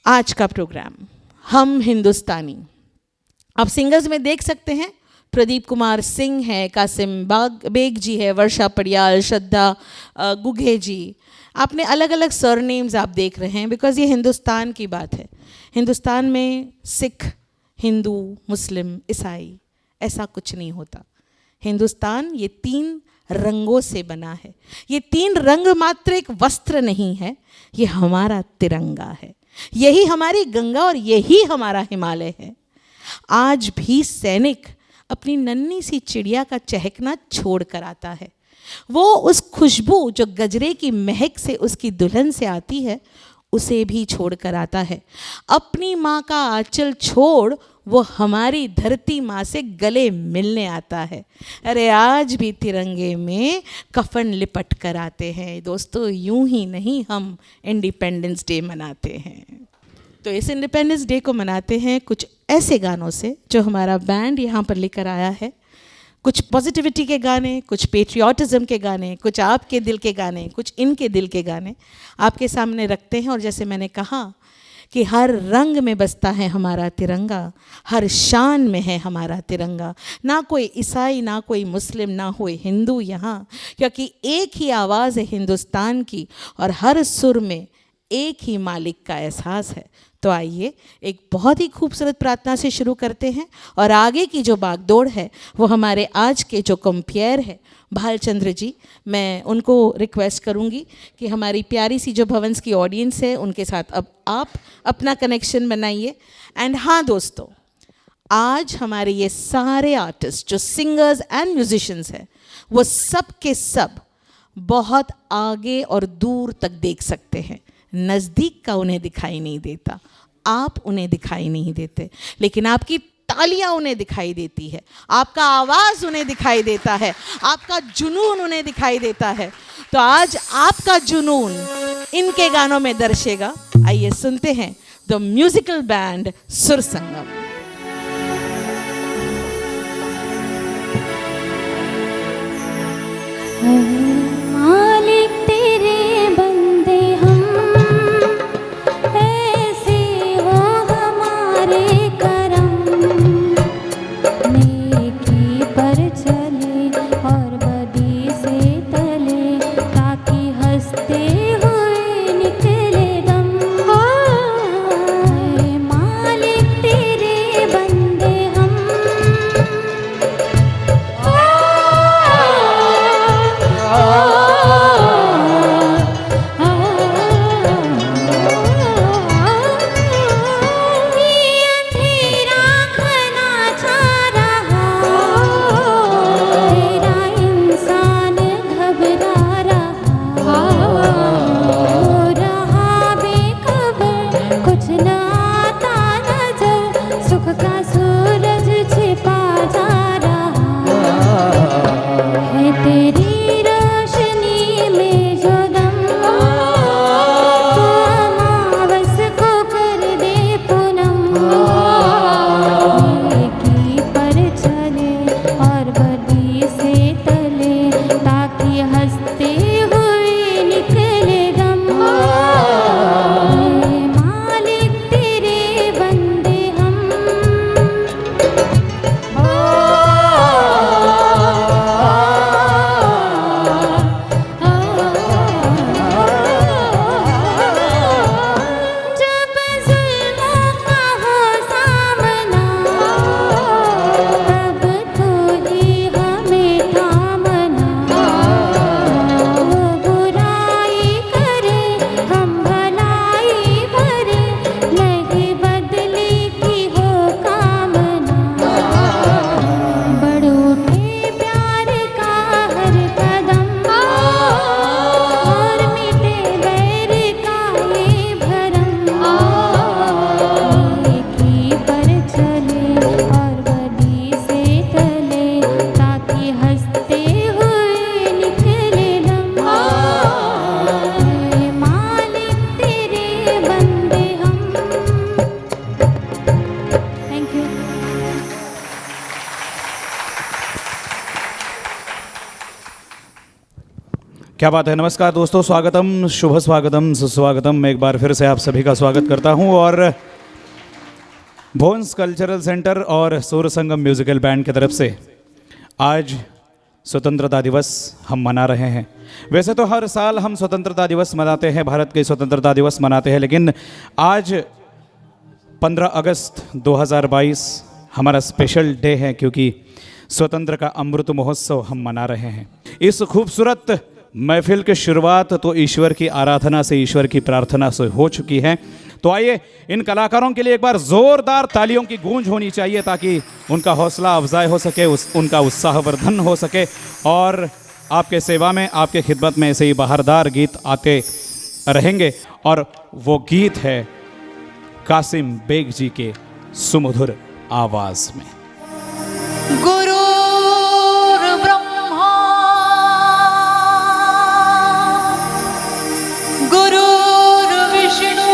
आज का प्रोग्राम हम हिंदुस्तानी, आप सिंगर्स में देख सकते हैं प्रदीप कुमार सिंह है, कासिम बेग जी है, वर्षा पडियाल, श्रद्धा गुघे जी। आपने अलग अलग सरनेम्स आप देख रहे हैं बिकॉज ये हिंदुस्तान की बात है। हिंदुस्तान में सिख, हिंदू, मुस्लिम, ईसाई ऐसा कुछ नहीं होता। हिंदुस्तान ये 3 रंगों से बना है। ये 3 रंग मात्र एक वस्त्र नहीं है, ये हमारा तिरंगा है, यही हमारी गंगा और यही हमारा हिमालय है। आज भी सैनिक अपनी नन्ही सी चिड़िया का चहकना छोड़ कर आता है। वो उस खुशबू जो गजरे की महक से उसकी दुल्हन से आती है उसे भी छोड़ कर आता है। अपनी माँ का आंचल छोड़ वो हमारी धरती माँ से गले मिलने आता है। अरे आज भी तिरंगे में कफन लिपट कर आते हैं। दोस्तों, यूं ही नहीं हम इंडिपेंडेंस डे मनाते हैं। तो इस इंडिपेंडेंस डे को मनाते हैं कुछ ऐसे गानों से जो हमारा बैंड यहाँ पर लेकर आया है। कुछ पॉजिटिविटी के गाने, कुछ पेट्रियाटिज़म के गाने, कुछ आपके दिल के गाने, कुछ इनके दिल के गाने आपके सामने रखते हैं। और जैसे मैंने कहा कि हर रंग में बसता है हमारा तिरंगा, हर शान में है हमारा तिरंगा। ना कोई ईसाई, ना कोई मुस्लिम, ना कोई हिंदू यहाँ, क्योंकि एक ही आवाज़ है हिंदुस्तान की और हर सुर में एक ही मालिक का एहसास है। तो आइए एक बहुत ही खूबसूरत प्रार्थना से शुरू करते हैं और आगे की जो बागदौड़ है वो हमारे आज के जो कंपेयर है भालचंद्र जी, मैं उनको रिक्वेस्ट करूंगी कि हमारी प्यारी सी जो भवंस की ऑडियंस है उनके साथ अब आप अपना कनेक्शन बनाइए। एंड हाँ दोस्तों, आज हमारे ये सारे आर्टिस्ट जो सिंगर्स एंड म्यूजिशियंस हैं वो सब के सब बहुत आगे और दूर तक देख सकते हैं। नज़दीक का उन्हें दिखाई नहीं देता, आप उन्हें दिखाई नहीं देते, लेकिन आपकी तालियां उन्हें दिखाई देती है, आपका आवाज़ उन्हें दिखाई देता है, आपका जुनून उन्हें दिखाई देता है। तो आज आपका जुनून इनके गानों में दर्शेगा। आइए सुनते हैं द म्यूजिकल बैंड सुर संगम। मालिक तेरे बंदे हम, ऐसे हो हमारे करम, नेकी पर चले और बदी से तले, ताकि हंसते हुए निकले दम। मालिक तेरे क्या बात है। नमस्कार दोस्तों, स्वागतम, शुभ स्वागतम, सुस्वागतम। एक बार फिर से आप सभी का स्वागत करता हूं और भोन्स कल्चरल सेंटर और सूर संगम म्यूजिकल बैंड की तरफ से आज स्वतंत्रता दिवस हम मना रहे हैं। वैसे तो हर साल हम स्वतंत्रता दिवस मनाते हैं, भारत के स्वतंत्रता दिवस मनाते हैं, लेकिन आज 15 अगस्त 2022 हमारा स्पेशल डे है क्योंकि स्वतंत्र का अमृत महोत्सव हम मना रहे हैं। इस खूबसूरत महफिल की शुरुआत तो ईश्वर की आराधना से, ईश्वर की प्रार्थना से हो चुकी है। तो आइए इन कलाकारों के लिए एक बार जोरदार तालियों की गूंज होनी चाहिए ताकि उनका हौसला अफजाई हो सके, उनका उत्साहवर्धन हो सके और आपके सेवा में, आपके खिदमत में ऐसे ही बहारदार गीत आते रहेंगे। और वो गीत है कासिम बेग जी के सुमधुर आवाज में। गुरुर्ब्रह्मा गुरुर्विष्णु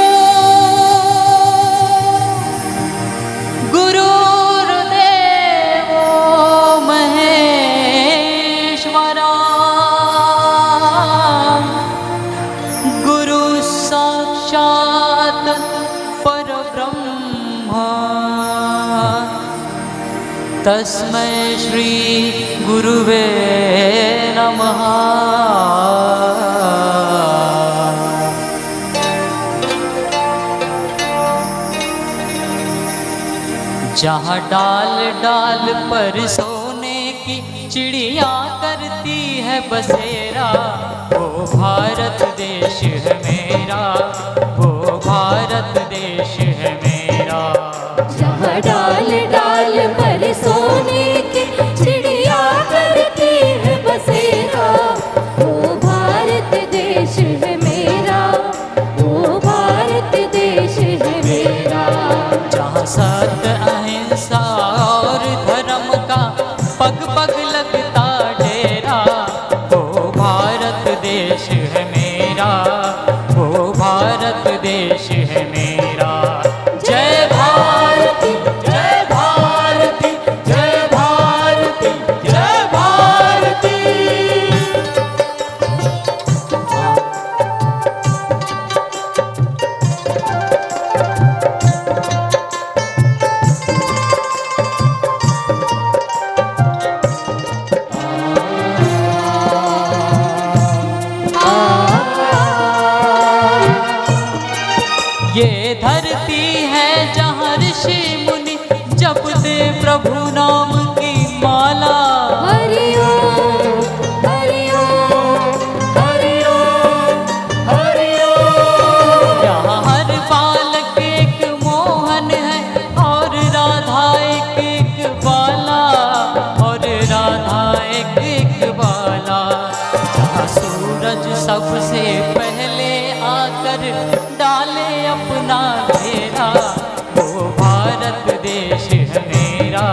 गुरुर्देवो महेश्वरा गुरु साक्षात् परब्रह्म तस्मै श्री गुरुवे नमः। जहाँ डाल डाल पर सोने की चिड़िया करती है बसेरा, वो भारत देश है मेरा, वो भारत देश है मेरा। जहाँ डाल डाल पर सोने की चिड़िया करती है बसेरा, वो भारत देश है मेरा, वो भारत देश है मेरा। जहाँ सत्य अहिंसा और धर्म का पग पग लगता डेरा, वो भारत देश है मेरा, वो भारत देश है मेरा। जय भारती जय भारती जय भारती जय भारती। ये धरती है जहाँ ऋषि मुनि जपते प्रभु नाम की माला। हरि ओम हरि ओम हरि ओम हरि ओम। यहाँ हर बालक एक मोहन है और राधा एक बाला, और राधा एक बाला। जहाँ सूरज सबसे पहले आकर डाले अपना घेरा, वो भारत देश है मेरा,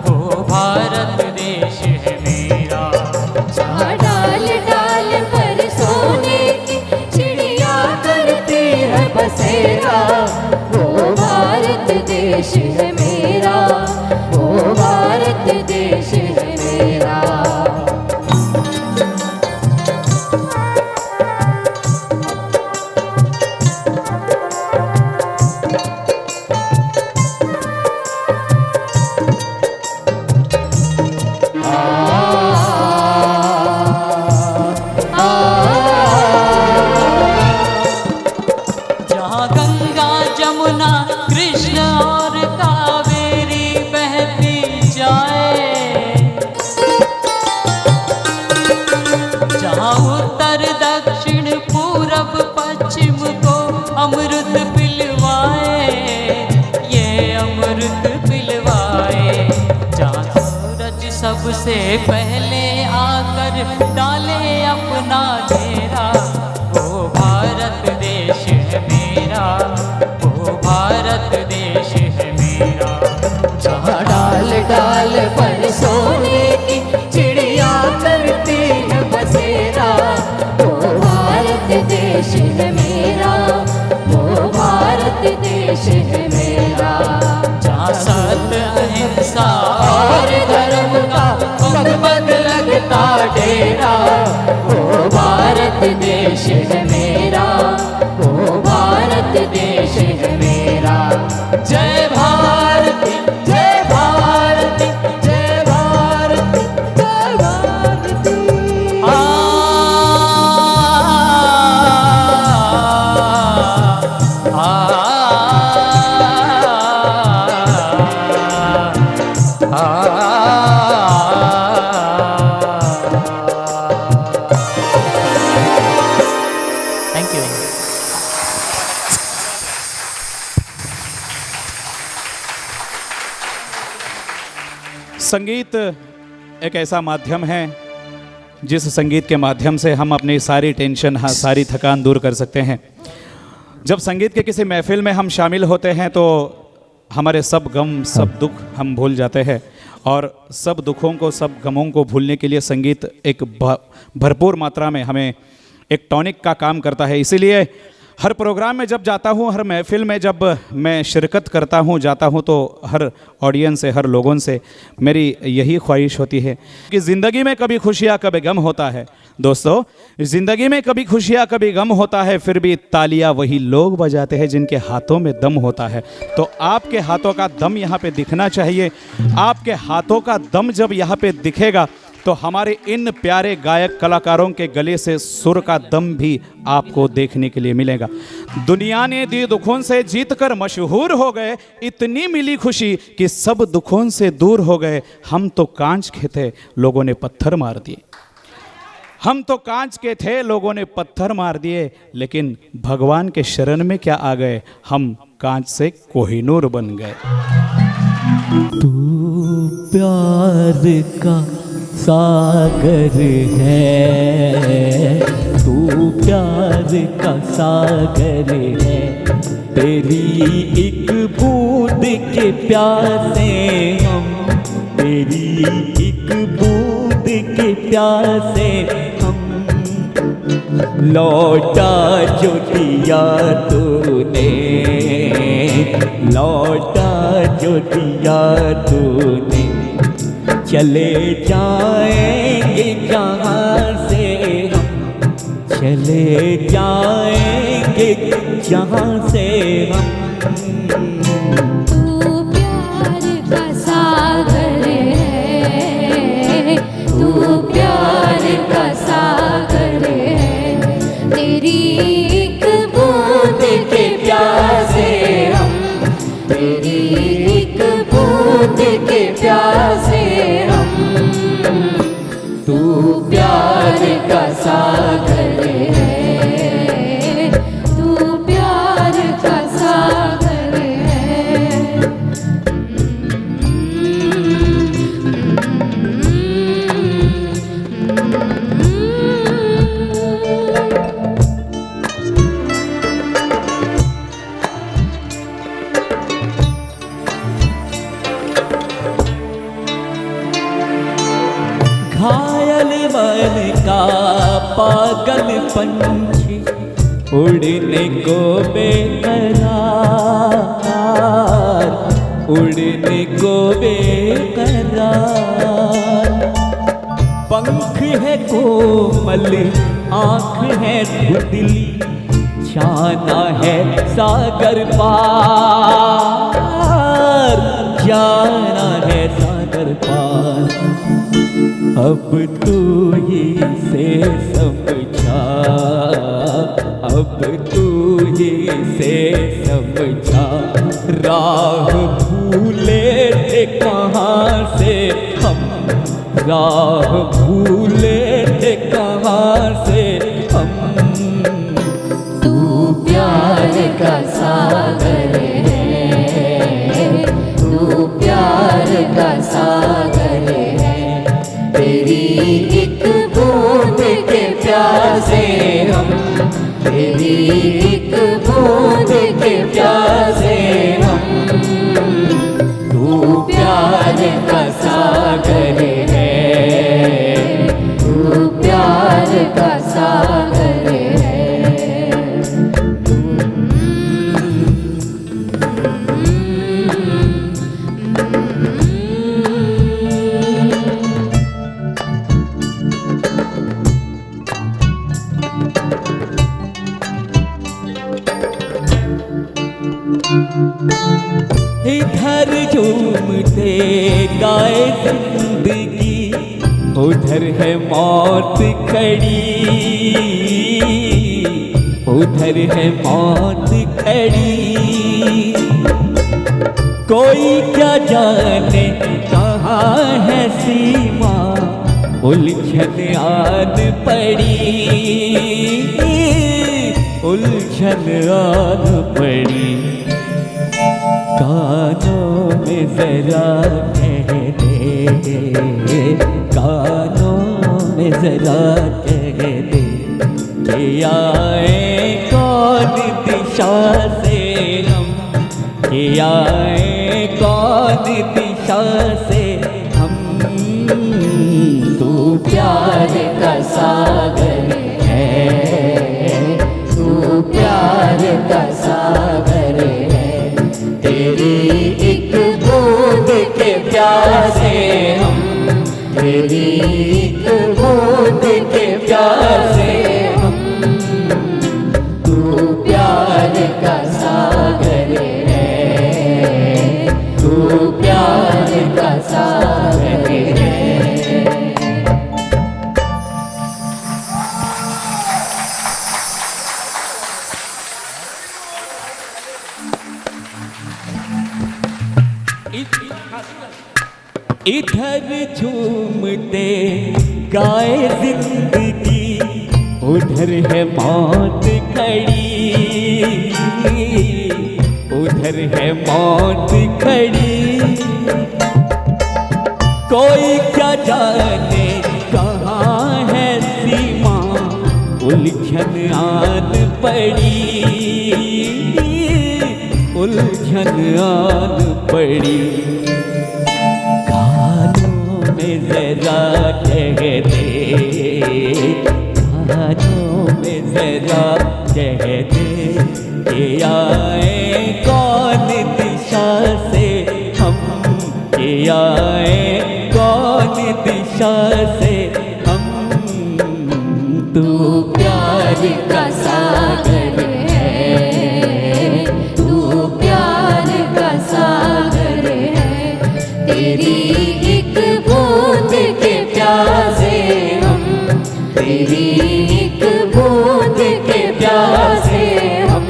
वो भारत देश है मेरा। जहाँ डाल डाल पर सोने की चिड़िया करती है बसेरा, वो भारत देश है मेरा, वो भारत देश है मेरा। जहाँ गंगा जमुना कृष्ण और कावेरी बहती जाए, जहाँ उत्तर दक्षिण पूरब पश्चिम को अमृत पिलवाए, ये अमृत पिलवाए। जहाँ सूरज सबसे पहले आकर डाले अपना घेरा, वो भारत देश है मेरा, वो भारत देश है मेरा। जहाँ डाल डाल पर सोने की चिड़िया करती है बसेरा, वो भारत देश है मेरा, वो भारत देश है मेरा। जहाँ सत्य अहिंसा और धर्म का पग पग लगता डेरा, वो भारत थैंक यू। संगीत एक ऐसा माध्यम है जिस संगीत के माध्यम से हम अपनी सारी टेंशन, हाँ, सारी थकान दूर कर सकते हैं। जब संगीत के किसी महफिल में हम शामिल होते हैं तो हमारे सब गम, सब दुख हम भूल जाते हैं, और सब दुखों को, सब गमों को भूलने के लिए संगीत एक भरपूर मात्रा में हमें एक टॉनिक का काम करता है। इसीलिए हर प्रोग्राम में जब जाता हूँ, हर महफिल में जब मैं शिरकत करता हूँ, जाता हूँ, तो हर ऑडियंस से, हर लोगों से मेरी यही ख्वाहिश होती है कि ज़िंदगी में कभी खुशियाँ कभी गम होता है। दोस्तों, ज़िंदगी में कभी खुशियाँ कभी गम होता है, फिर भी तालियाँ वही लोग बजाते हैं जिनके हाथों में दम होता है। तो आपके हाथों का दम यहाँ पे दिखना चाहिए। आपके हाथों का दम जब यहाँ पे दिखेगा तो हमारे इन प्यारे गायक कलाकारों के गले से सुर का दम भी आपको देखने के लिए मिलेगा। दुनिया ने दी दुखों से जीतकर मशहूर हो गए, इतनी मिली खुशी कि सब दुखों से दूर हो गए। हम तो कांच के थे, लोगों ने पत्थर मार दिए। हम तो कांच के थे, लोगों ने पत्थर मार दिए, लेकिन भगवान के शरण में क्या आ गए, हम कांच से कोहिनूर बन गए। तू प्यार का सागर है, तू प्यार का सागर है, तेरी एक बूंद के प्यासे हम, तेरी एक बूंद के प्यासे हम, लौटा जो दिया तूने, लौटा जो दिया तूने, चले जाएंगे जहाँ से हम, चले जाएंगे जहाँ से हम। तू प्यार का सागर है, तू प्यार का सागर है, तेरी एक बूंद के प्यासे हम, तेरी एक बूंद के प्यासे हम। तू प्यार का सागर है, तू प्यार का सागर है। घायल मन का पागल पंछी उड़ने को बेकरार, उड़ने को बेकरार, पंख है कोमल, आँख है धुंधली, जाना है सागर पार, जाना है सागर पार। अब तू ही से समझा, अब तू ही से समझा, राह भूले थे कहाँ से हम, राह भूले थे कहाँ से हम। तू प्यार का सागर है, तू प्यार का सागर है, तेरी एक बूंद के प्यासे हम, तेरी एक बूंद के प्यासे हम। तू प्यार का सागर है, तू प्यार का सागर है। इधर झूमते गाए जिंदगी, उधर है मौत खड़ी, उधर है मौत खड़ी। कोई क्या जाने कहाँ कहाँ है सीमा, उलझन आन पड़ी, उलझन आन पड़ी। कानों में जरा कह दे, कानों में जरा कह दे कि आए कौन दिशा से हम, कि आए कौन दिशा से हम। तू प्यार का सागर है, तू प्यार का सागर है। तेरी एक बूंद के प्यासे हम, तेरी एक बूंद के प्यासे हम। तू प्यार का सागर है, तू प्यार का सागर है। इधर झूमते गाए जिंदगी, उधर है मौत खड़ी, उधर है मौत खड़ी। कोई क्या जाने कहाँ है सीमा, उलझन आन पड़ी, उलझन आन पड़ी। कानों में जरा कह दे, कानों में जरा कह दे कि आए कौन दिशा से हम, कि आए कौन दिशा से हम। तू प्यार का सागर है, तू प्यार का सागर है। तेरी एक बूंद के प्यासे हम, तेरी एक बूंद के प्यासे हम।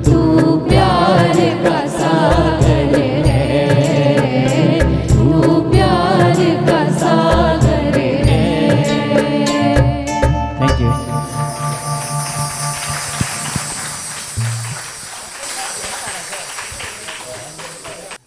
तू प्यार का सागर है, तू प्यार का सागर है। Thank you.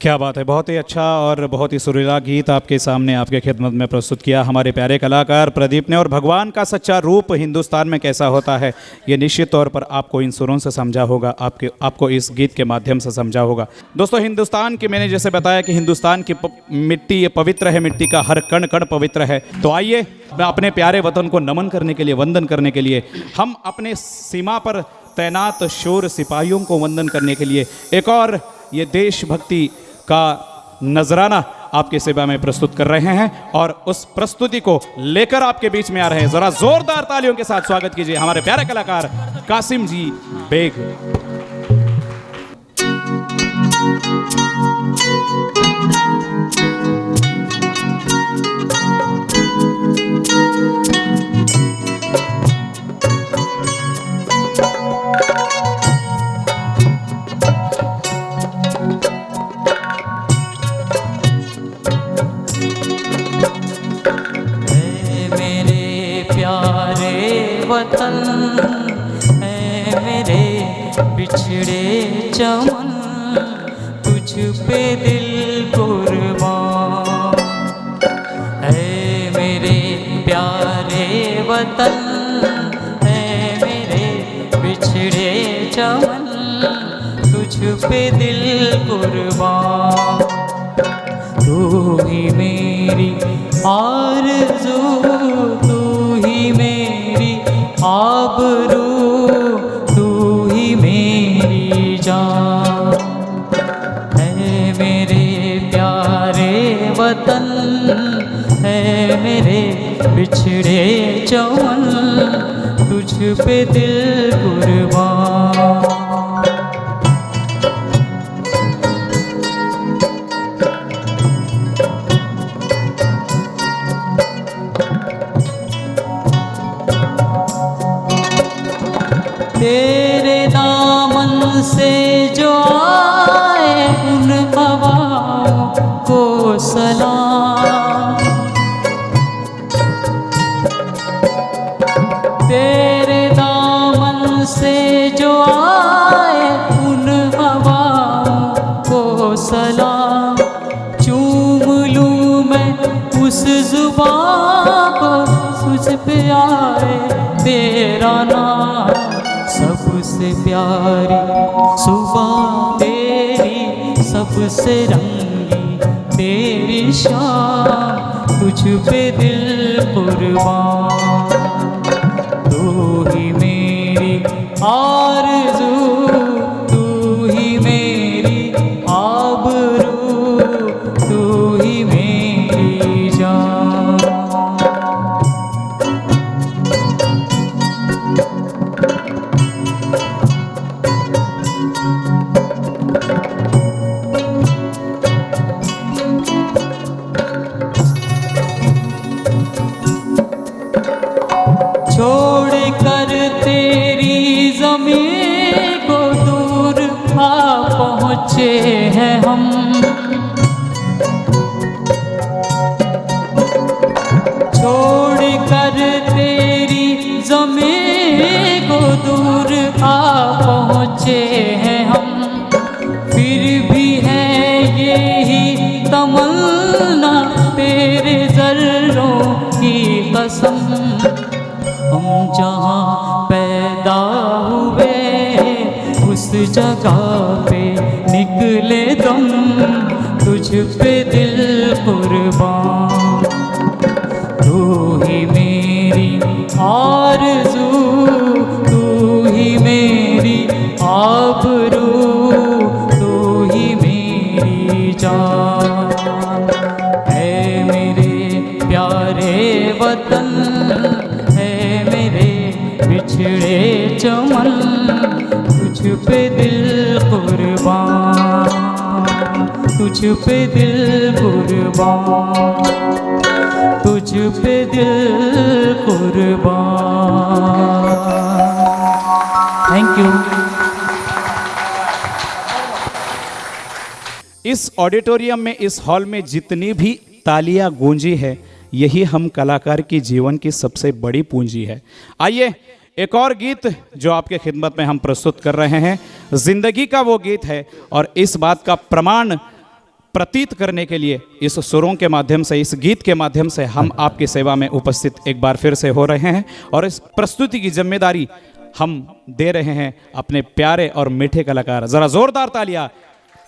क्या बात है, बहुत ही अच्छा और बहुत ही सुरीला गीत आपके सामने आपके खिदमत में प्रस्तुत किया हमारे प्यारे कलाकार प्रदीप ने। और भगवान का सच्चा रूप हिंदुस्तान में कैसा होता है ये निश्चित तौर पर आपको इन सुरों से समझा होगा, आपको इस गीत के माध्यम से समझा होगा। दोस्तों, हिंदुस्तान की, मैंने जैसे बताया कि हिंदुस्तान की मिट्टी ये पवित्र है, मिट्टी का हर कण कण पवित्र है। तो आइए अपने प्यारे वतन को नमन करने के लिए, वंदन करने के लिए, हम अपने सीमा पर तैनात शूर सिपाहियों को वंदन करने के लिए एक और ये देशभक्ति का नजराना आपकी सेवा में प्रस्तुत कर रहे हैं। और उस प्रस्तुति को लेकर आपके बीच में आ रहे हैं, जरा जोरदार तालियों के साथ स्वागत कीजिए हमारे प्यारे कलाकार कासिम जी बेग। वतन है मेरे बिछड़े चमन, तुझ पे दिल कुर्बान है। मेरे प्यारे वतन है मेरे बिछड़े चमन, तुझ पे दिल कुर्बान। तू ही मेरी आरज़ू, तू ही मेरी आबरू, तू ही मेरी जान है। मेरे प्यारे वतन है मेरे बिछड़े चमन, तुझ पे दिल कुर्बान। तेरे दामन से जो आए उन हवाओं को सलाम चूम लूँ मैं उस जुबां को, तुझ पे आए तेरा नाम। सबसे प्यारी सुबह तेरी, सबसे रंगी तेरी शाम, तुझ पे दिल कुर्बान। तू ही मेरी आरज़ू, तू ही मेरी आबरू, तू ही मेरी जान। छोड़ कर तेरी ज़मीं को दूर आ पहुँचे हैं हम। छोड़ कर तेरी ज़मीं को दूर आ पहुँचे हैं हम। फिर भी है यही तमन्ना तेरे ज़र्रों की कसम। हम जहाँ पैदा हुए उस जगह पे निकले दम, तुझ पे दिल कुर्बान। तू ही मेरी आरज़ू, तू ही मेरी आबरू, तू ही मेरी जान। है मेरे प्यारे वतन, बिछड़े चमन, तुझ पे दिल कुर्बान, तुझ पे दिल कुर्बान, तुझ पे दिल कुर्बान। Thank you. इस ऑडिटोरियम में, इस हॉल में जितनी भी तालियां गूंजी है, यही हम कलाकार की जीवन की सबसे बड़ी पूंजी है। आइए एक और गीत जो आपके खिदमत में हम प्रस्तुत कर रहे हैं, जिंदगी का वो गीत है, और इस बात का प्रमाण प्रतीत करने के लिए इस सुरों के माध्यम से, इस गीत के माध्यम से हम आपकी सेवा में उपस्थित एक बार फिर से हो रहे हैं, और इस प्रस्तुति की जिम्मेदारी हम दे रहे हैं अपने प्यारे और मीठे कलाकार, जरा जोरदार तालियां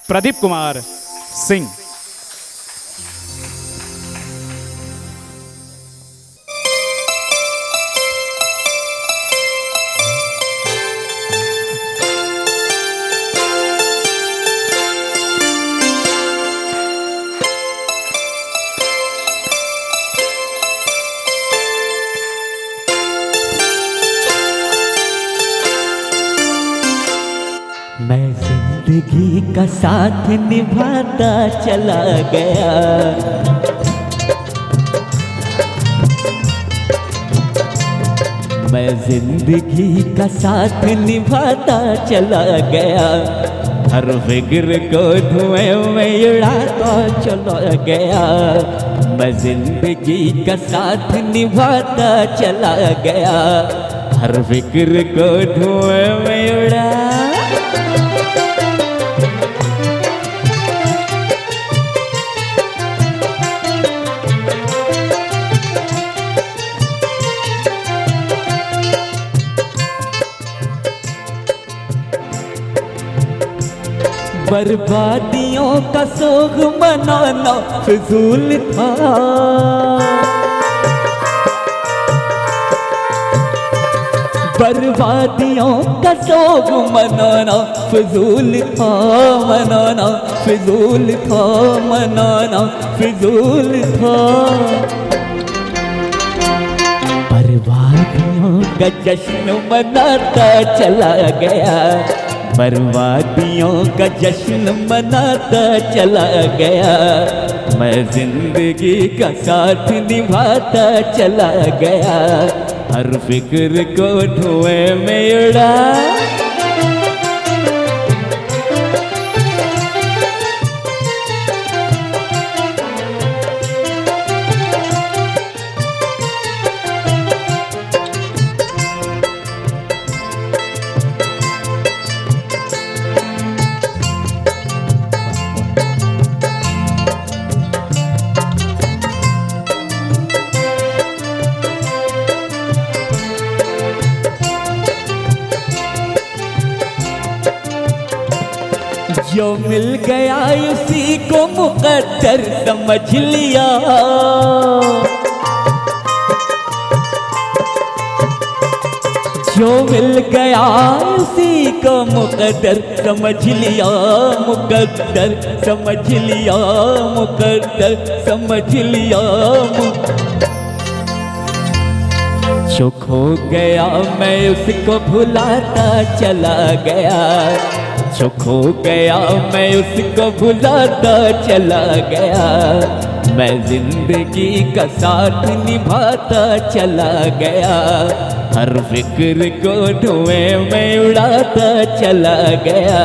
प्रदीप कुमार सिंह। मैं जिंदगी का साथ निभाता चला गया, मैं जिंदगी का साथ निभाता चला गया, हर फिक्र को धुएं में उड़ाता चला गया। मैं जिंदगी का साथ निभाता चला गया, हर फिक्र को धुएं में उड़ा। बर्बादियों का सोग मनाना फिजूल था, बर्बादियों का सोग मनाना फिजूल था, मनाना फिजूल था, मनाना फिजूल था। बर्बादियों का जश्न मनाता चला गया, बर्बादियों का जश्न मनाता चला गया। मैं जिंदगी का साथ निभाता चला गया, हर फिक्र को धुएं में उड़ा। जो मिल गया उसी को मुकद्दर समझ लिया। जो मिल गया उसी को मुकद्दर समझ लिया, मुकद्दर समझ लिया, मुकद्दर समझ लिया। जो खो गया मैं उसको भुलाता चला गया, जो खो गया मैं उसको भुलाता चला गया। मैं जिंदगी का साथ निभाता चला गया, हर फिक्र को धुएं में उड़ाता चला गया।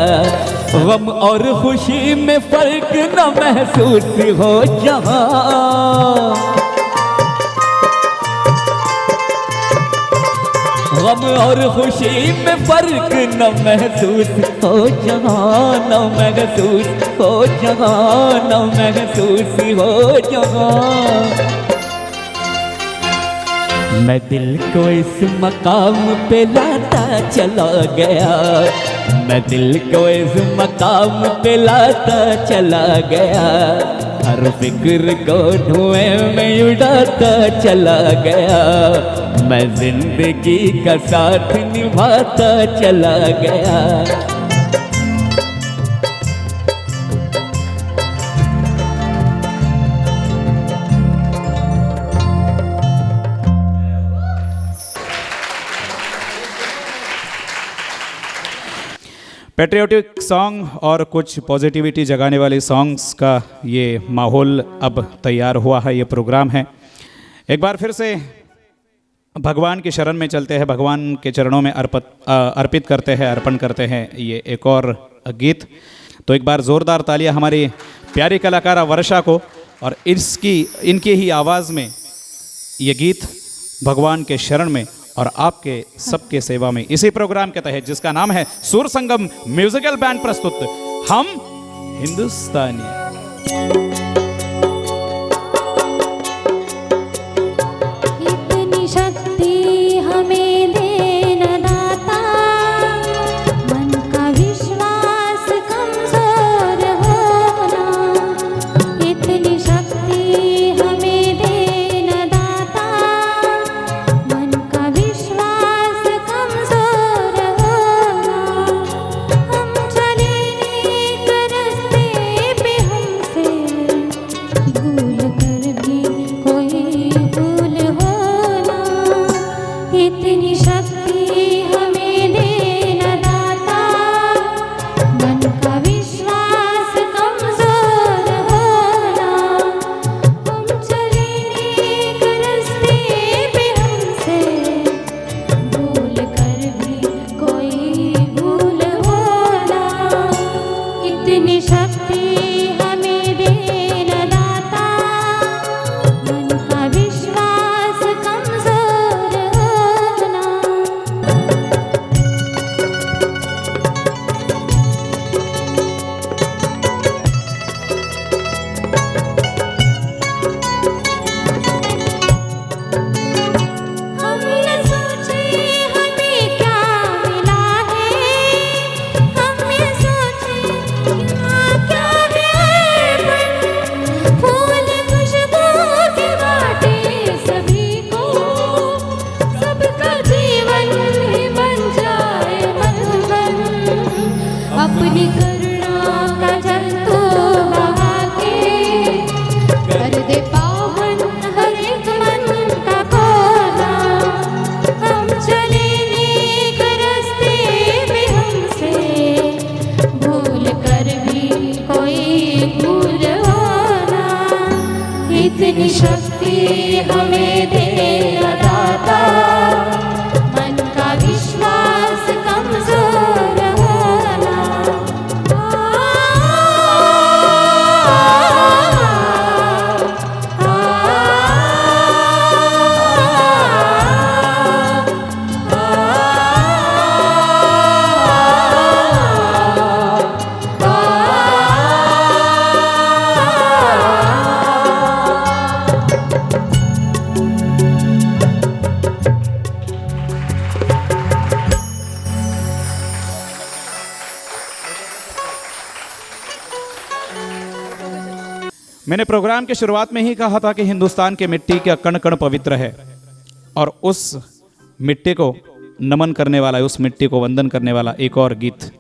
गम और खुशी में फर्क न महसूस हो जहाँ, गम और खुशी में फर्क न महसूस हो जहाँ, न महसूस हो जहाँ, न महसूस हो जहाँ। मैं दिल को इस मकाम पे लाता चला गया, मैं दिल को इस मकाम पे लाता चला गया। हर फिक्र को धुएं में उड़ाता चला गया, मैं जिंदगी का साथ निभाता चला गया। पेट्रियोटिक सॉन्ग और कुछ पॉजिटिविटी जगाने वाले सॉन्ग्स का ये माहौल अब तैयार हुआ है, ये प्रोग्राम है। एक बार फिर से भगवान की शरण में चलते हैं, भगवान के चरणों में अर्पित करते हैं, अर्पण करते हैं ये एक और गीत। तो एक बार ज़ोरदार तालियां हमारी प्यारी कलाकारा वर्षा को, और इनकी ही आवाज़ में ये गीत भगवान के शरण में और आपके सबके सेवा में, इसी प्रोग्राम के तहत जिसका नाम है सुर संगम म्यूजिकल बैंड प्रस्तुत हम हिंदुस्तानी। इतनी शक्ति हमें देना दाता, मन का विश्वास कमजोर होना। इतनी शक्ति हमें देना दाता, मन का विश्वास कमजोर होना। हम चले नेक रास्ते पे, हमसे भूल कर भी कोई भूल होना। इतनी शक्ति हमें देना दाता, मन का विश्वास कमजोर होना। हम चले नेक रास्ते पे, हमसे भूल कर भी कोई भूल होना। इतनी शक्ति हमें देना दाता, मन का विश्वास कमजोर होना। हम न सोचे हमें क्या मिला है, हम ये सोचे क्या है अर्पण। फूल खुशबू के बाटे सभी को, सबका जीवन ही बन जाए मधुबन। अपनी करुणा का जल तो बहा के, कर दे पावन हर एक मन का कोना। हम चले नेक रास्ते पे, हमसे भूल कर भी कोई भूल होना। इतनी शक्ति हमें देना दाता, मन का विश्वास कमजोर होना। मैंने प्रोग्राम की शुरुआत में ही कहा था कि हिंदुस्तान के मिट्टी का कण कण पवित्र है और उस मिट्टी को नमन करने वाला, उस मिट्टी को वंदन करने वाला एक और गीत।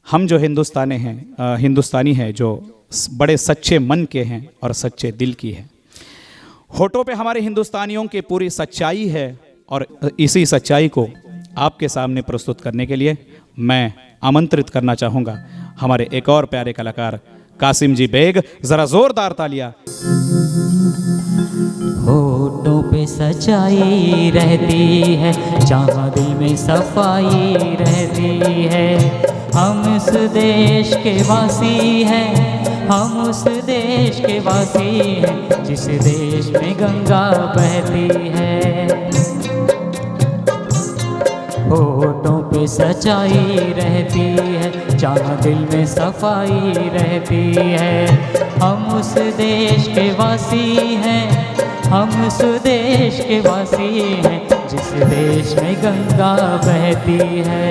हम जो हिंदुस्तानी हैं जो बड़े सच्चे मन के हैं और सच्चे दिल की है। होठों पे हमारे हिंदुस्तानियों की पूरी सच्चाई है और इसी सच्चाई को आपके सामने प्रस्तुत करने के लिए मैं आमंत्रित करना चाहूँगा हमारे एक और प्यारे कलाकार कासिम जी बेग। ज़रा ज़ोरदार तालियां। होठों पे सच्चाई रहती है, जहाँ दिल में सफाई रहती है। हम इस देश के वासी हैं, हम उस देश के वासी हैं, जिस देश में गंगा बहती है। होठों पे सच्चाई रहती है, जहाँ दिल में सफाई रहती है। हम उस देश के वासी हैं, हम उस देश के वासी हैं, जिस देश में गंगा बहती है।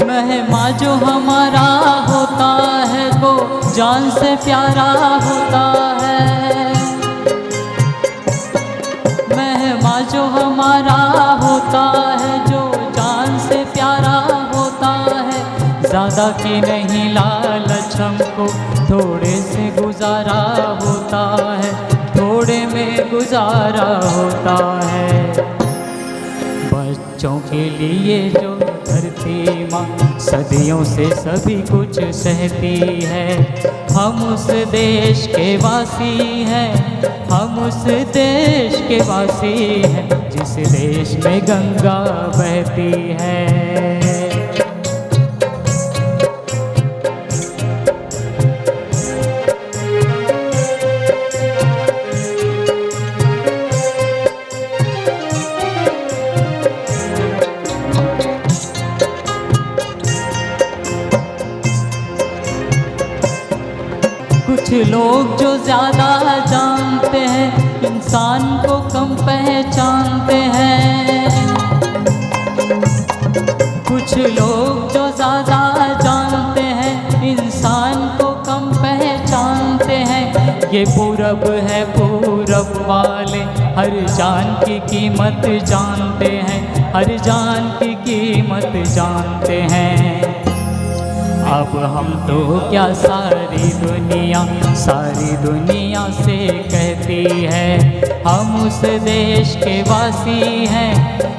मेहमान जो हमारा होता है वो जान से प्यारा होता है। मेहमान जो हमारा होता है, जो जान से प्यारा होता है। ज़्यादा की नहीं लालच हमको, थोड़े से गुजारा होता है, थोड़े में गुजारा होता है। बच्चों के लिए जो धरती माँ सदियों से सभी कुछ सहती है। हम उस देश के वासी हैं, हम उस देश के वासी हैं, जिस देश में गंगा बहती है। कुछ लोग जो ज़्यादा जानते हैं, इंसान को कम पहचानते हैं। कुछ लोग जो ज़्यादा जानते हैं, इंसान को कम पहचानते हैं। ये पूरब है, पूरब वाले हर जान की कीमत जानते हैं, हर जान की कीमत जानते हैं। अब हम तो क्या सारी दुनिया से कहती है। हम उस देश के वासी हैं,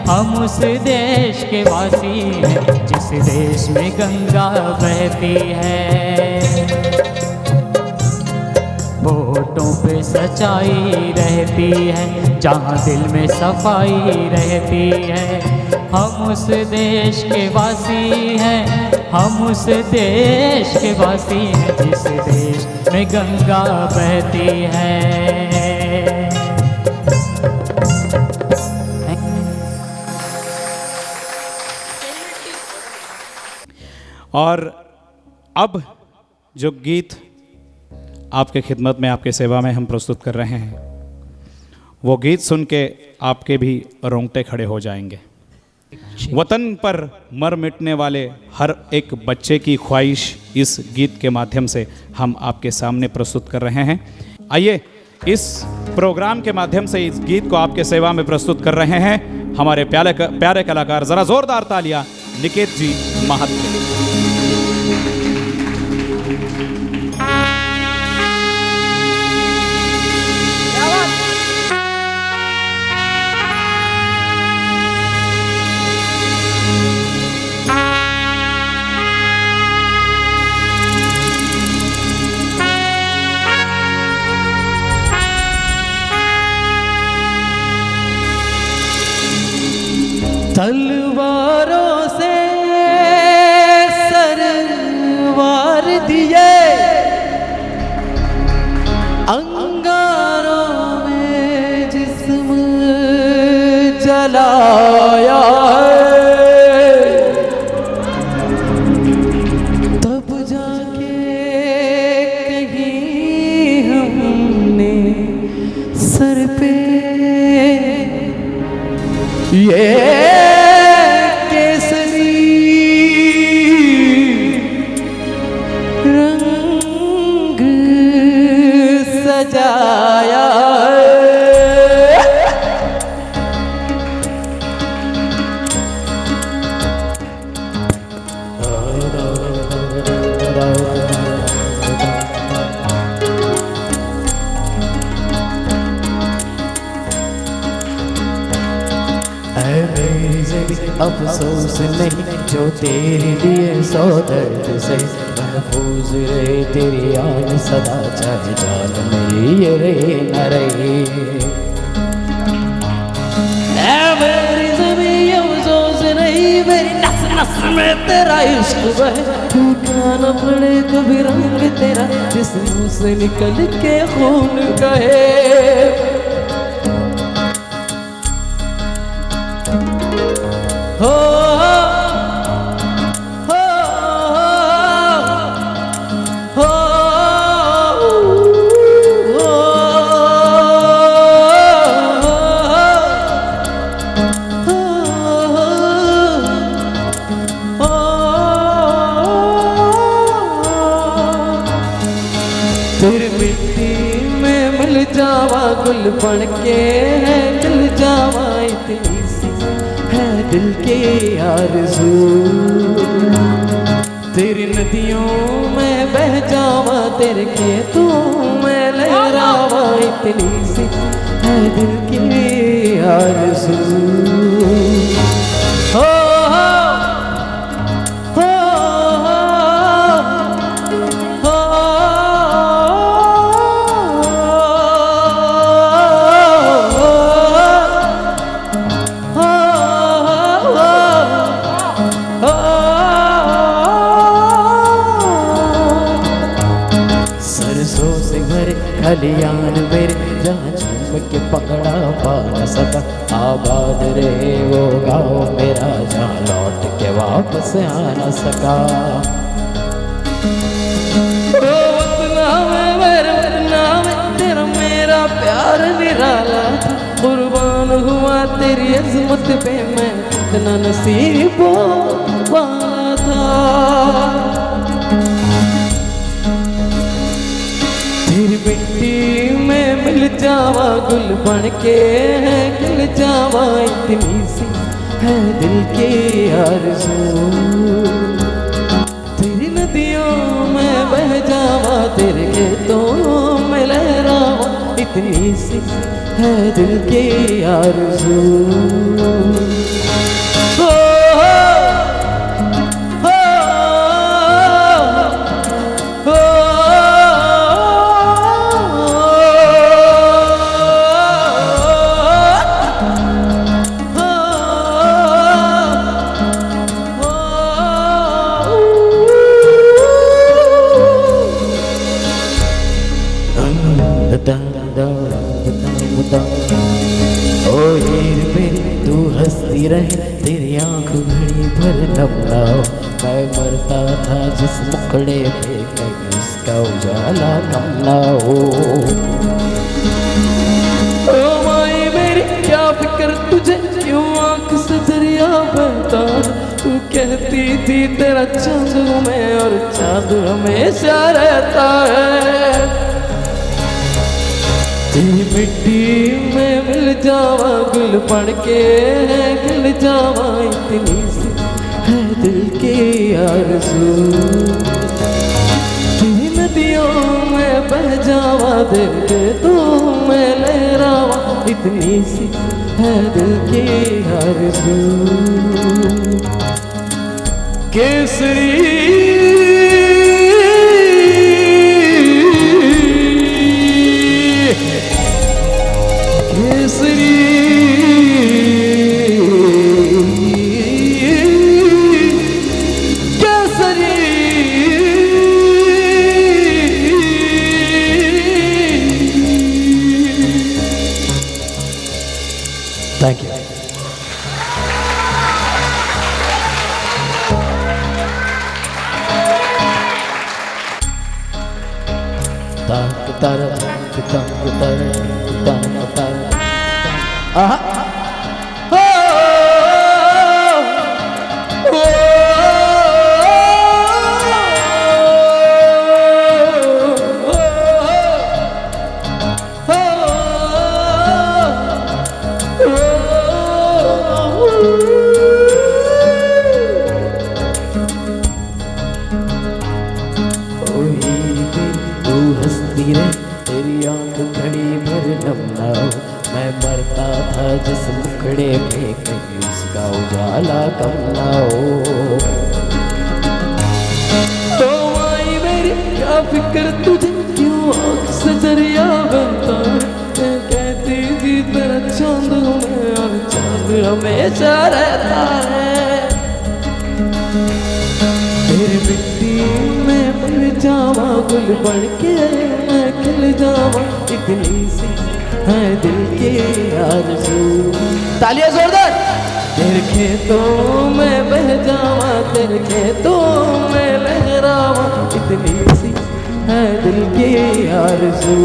हम उस देश के वासी हैं, जिस देश में गंगा बहती है। होठों पे सच्चाई रहती है, जहाँ दिल में सफाई रहती है। हम उस देश के वासी हैं, हम उस देश के वासी हैं, जिस देश में गंगा बहती है। और अब जो गीत आपके खिदमत में, आपके सेवा में हम प्रस्तुत कर रहे हैं, वो गीत सुन के आपके भी रोंगटे खड़े हो जाएंगे। वतन पर मर मिटने वाले हर एक बच्चे की ख्वाहिश इस गीत के माध्यम से हम आपके सामने प्रस्तुत कर रहे हैं। आइए इस प्रोग्राम के माध्यम से इस गीत को आपके सेवा में प्रस्तुत कर रहे हैं हमारे प्यारे कलाकार। ज़रा ज़ोरदार तालियां निकेत जी महात्मा। तलवारों से सरवार दिए, अंगारों में जिस्म जलाया है, तब जाके सर पे ये केसरी रंग सजाया अफसोस नहीं जो तेरे लिए सौ दर्द से महफूज रहे तेरी आन सदा चाहे जान मेरी ये रहे न रहे मेरी ज़मीं ये अफसोस नहीं मेरी नस नस में तेरा इश्क बहे टूटा न पड़े कभी रंग तेरा जिस्म से निकल के खून कहे हो हो हो फिर मिट्टी में मिल जावा गुल बन के खिल जावा इतनी सी है दिल के आरज़ू तेरी नदियों में बह जावा तेरे खेतों में लहरावा इतनी सी है दिल के आरज़ू हो हो हो हो सरसों से भरे खलियान मेरे जहाँ झूम के पकड़ा पा न सका आबाद रहे वो गाँव मेरा जहाँ लौट के वापस आ न सका ओ वतना में मेरे वतना में तेरा मेरा प्यार निराला था कुर्बान हुआ तेरी अज़मत पे मैं इतना नसीबों वाला था तेरी मिट्टी में मिल जावा गुल बन के खिल जावा इतनी सी है दिल के आरज़ू तेरी नदियों में बह जावा तेरे खेतों में लहरावा इतनी सी है दिल के आरज़ू ओ हीर मेरी तू हंसती रहे तेरी आंख घड़ी भर नम ना हो मैं मरता था जिस मुखड़े पे कहीं उसका उजाला कम ना हो ओ माए मेरी क्या फिक्र तुझे क्यों आंख से दरिया बहता तू कहती थी तेरा चांद में और चांद हमेशा रहता है तेरी मिट्टी में मिल जावा गुल बन के खिल जावा इतनी सी है दिल के आरज़ू तेरी नदियों में बह जावा दिल के तू में लहरावा इतनी सी है दिल के आरज़ू केसरी Thank you. तू हंसती रे तेरी आंख घड़ी भर नम ना हो, मैं मरता था जिस मुखड़े पे कहीं उसका उजाला कम ना हो। तो आई मेरी क्या फिक्र तुझे, क्यों आंख से दरिया बनता है, मैं कहती थी तेरा चांद हूँ मैं और चांद हमेशा रहता है। तेरे मिट्टी में मर जावा गुल बन के मैं खिल जावा, इतनी सी है दिल की आरज़ू। तालियां जोरदार। तेरे खेतों में बह जावा, तेरे खेतों में लहरावा, इतनी सी है दिल की आरज़ू।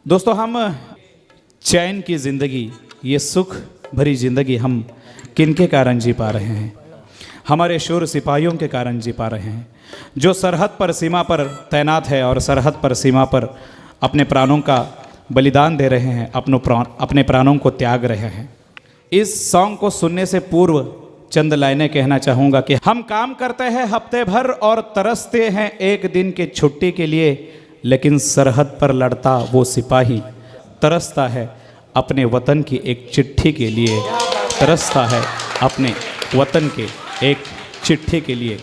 दोस्तों, हम चैन की ज़िंदगी, ये सुख भरी ज़िंदगी हम किनके कारण जी पा रहे हैं? हमारे शूर सिपाहियों के कारण जी पा रहे हैं, जो सरहद पर सीमा पर तैनात है और सरहद पर सीमा पर अपने प्राणों का बलिदान दे रहे हैं, अपने प्राणों को त्याग रहे हैं। इस सॉन्ग को सुनने से पूर्व चंद लाइनें कहना चाहूँगा कि हम काम करते हैं हफ्ते भर और तरसते हैं एक दिन की छुट्टी के लिए, लेकिन सरहद पर लड़ता वो सिपाही तरसता है अपने वतन की एक चिट्ठी के लिए, तरसता है अपने वतन के एक चिट्ठी के लिए।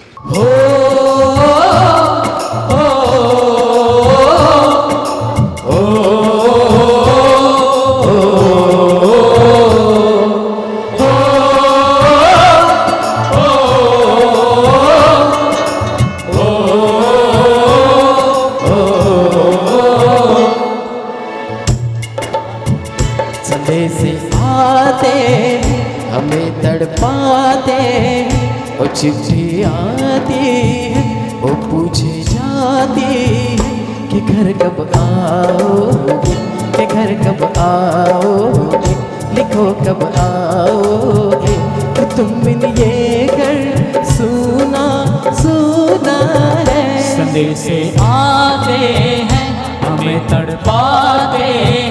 संदेशे आते हमें तड़पाते, वो चिट्ठी आती है वो पूछे जाती है कि घर कब आओगे, कि घर कब आओगे, लिखो कब आओगे, कि तुम बिन ये घर सुना सुना है। संदेशे आते हैं हमें तड़पाते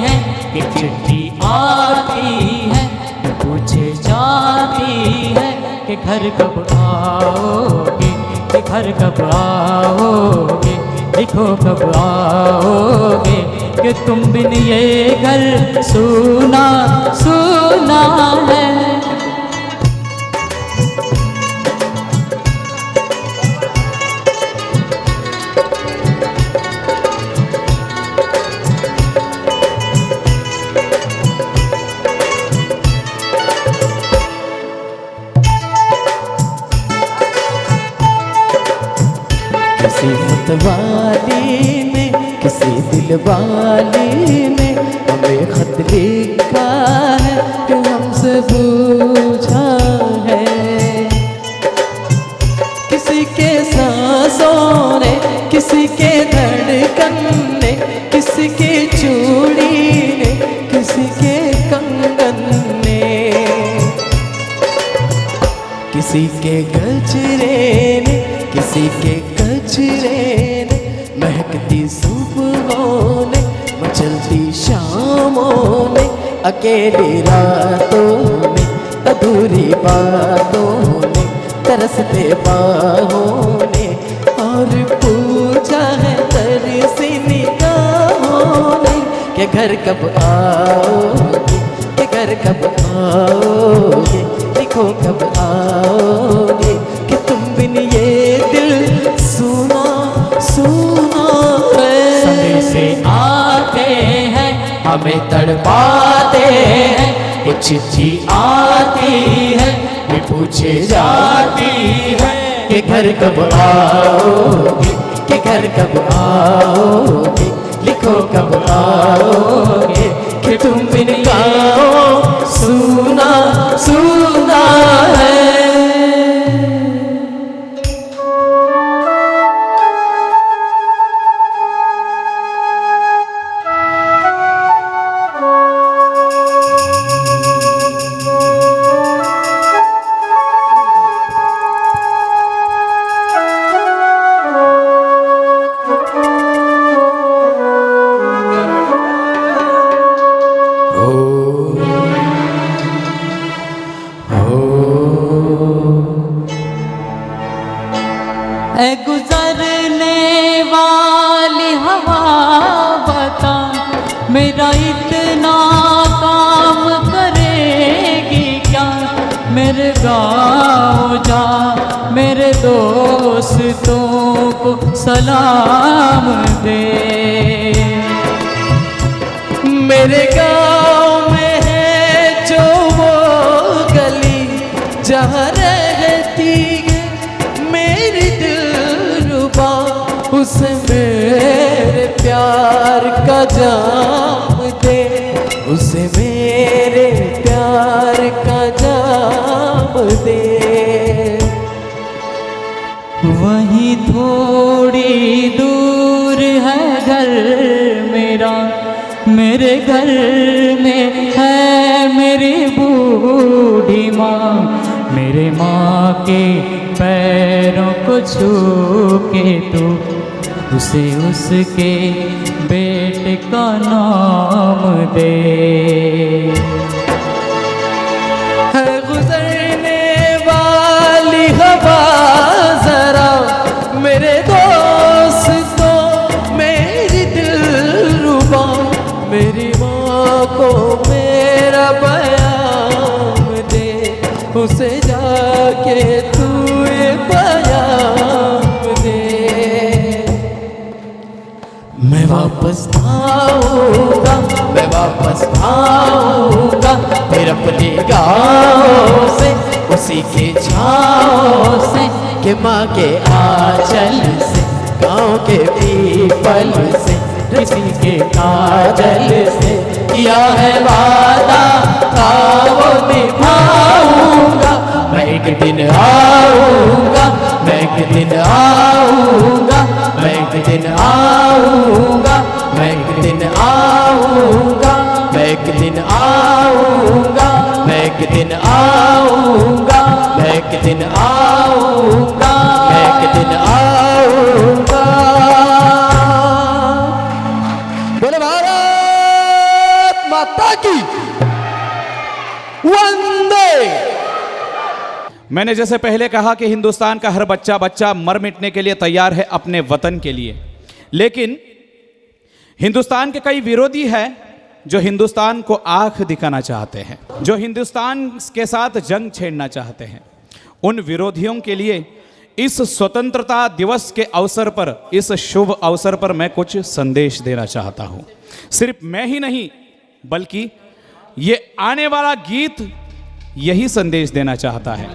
हैं, कि चिट्ठी आती है पूछे जाती है कि घर कब आओगे, कि घर कब आओगे, लिखो कब आओगे, कि तुम बिन ये घर सुना सुना है। किसी मतवाली ने किसी दिलवाली ने हमें खत लिखा है कि हमसे पूछा है। किसी के सांसों ने, किसी के धड़कन ने, किसी के चूड़ी ने, किसी के कंगन ने, किसी के गजरे ने, किसी के गजरे ने, महकती सुबहों ने, मचलती शामों अकेली रातों में, अधूरी बातों ने, तरसते बाहों ने, और पूछा है तरसी निगाहों ने कि घर कब आओगे, कि घर कब आओगे, लिखो कब आओगे, कि तुम बिन ये दिल सुना सुना है। समय से आते हैं हमें तड़पाते हैं, वो चिट्ठी आती है ये पूछे जाती है कि घर कब आओगे, कि घर कब आओगे, लिखो कब आओगे, कि तुम बिन गाओ सुना सुना है। ऐ गुजरने वाली हवा बता, मेरा इतना काम करेगी क्या, मेरे गाँव जा मेरे दोस्तों को सलाम दे। मेरे गाँव में है जो वो गली जहाँ रहती है मेरी दिलरुबा, उसे मेरे प्यार का जाम दे, उसे मेरे प्यार का जाम दे। वहीं थोड़ी दूर है घर मेरा, मेरे घर में है मेरी बूढ़ी माँ, मेरे माँ के पैरों को छू के तू उसे उसके बेटे का नाम दे। है गुजरने वाली हवा जरा मेरे दोस्तों, मेरी दिलरुबा, मेरी माँ को मेरा बयान दे, उसे जाके तू ये बयान दे। मैं वापस आऊँगा, मैं वापस आऊँगा, फिर अपने गाँव से, उसी के छाँव से, कि माँ के आंचल से, गाँव के पीपल से, किसी के काजल से, किया है वादा था वो निभाऊंगा। मैं एक दिन आऊँगा, मैं एक दिन आऊँगा, मैं एक दिन आऊँगा, मैं एक दिन आऊँगा, मैं एक दिन आऊँगा, मैं एक दिन आऊँगा, मैं एक दिन आऊँगा, मैं एक दिन आऊँगा। बोले भारत माता की वंदे। मैंने जैसे पहले कहा कि हिंदुस्तान का हर बच्चा बच्चा मर मिटने के लिए तैयार है अपने वतन के लिए, लेकिन हिंदुस्तान के कई विरोधी हैं जो हिंदुस्तान को आंख दिखाना चाहते हैं, जो हिंदुस्तान के साथ जंग छेड़ना चाहते हैं। उन विरोधियों के लिए इस स्वतंत्रता दिवस के अवसर पर, इस शुभ अवसर पर मैं कुछ संदेश देना चाहता हूँ। सिर्फ मैं ही नहीं बल्कि ये आने वाला गीत यही संदेश देना चाहता है।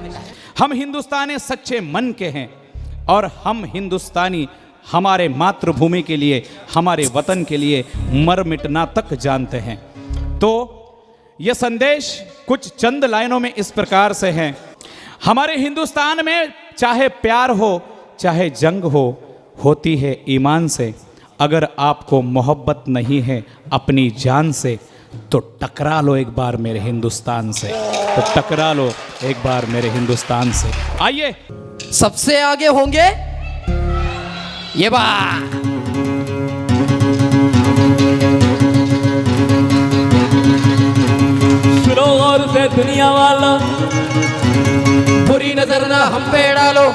हम हिंदुस्तानी सच्चे मन के हैं और हम हिंदुस्तानी हमारे मातृभूमि के लिए, हमारे वतन के लिए मर मिटना तक जानते हैं। तो यह संदेश कुछ चंद लाइनों में इस प्रकार से है। हमारे हिंदुस्तान में चाहे प्यार हो चाहे जंग हो, होती है ईमान से। अगर आपको मोहब्बत नहीं है अपनी जान से तो टकरा लो एक बार मेरे हिंदुस्तान से, तो टकरा लो एक बार मेरे हिंदुस्तान से। आइए सबसे आगे होंगे ये बात। से दुनिया वालों बुरी नजर ना हम पे डालो,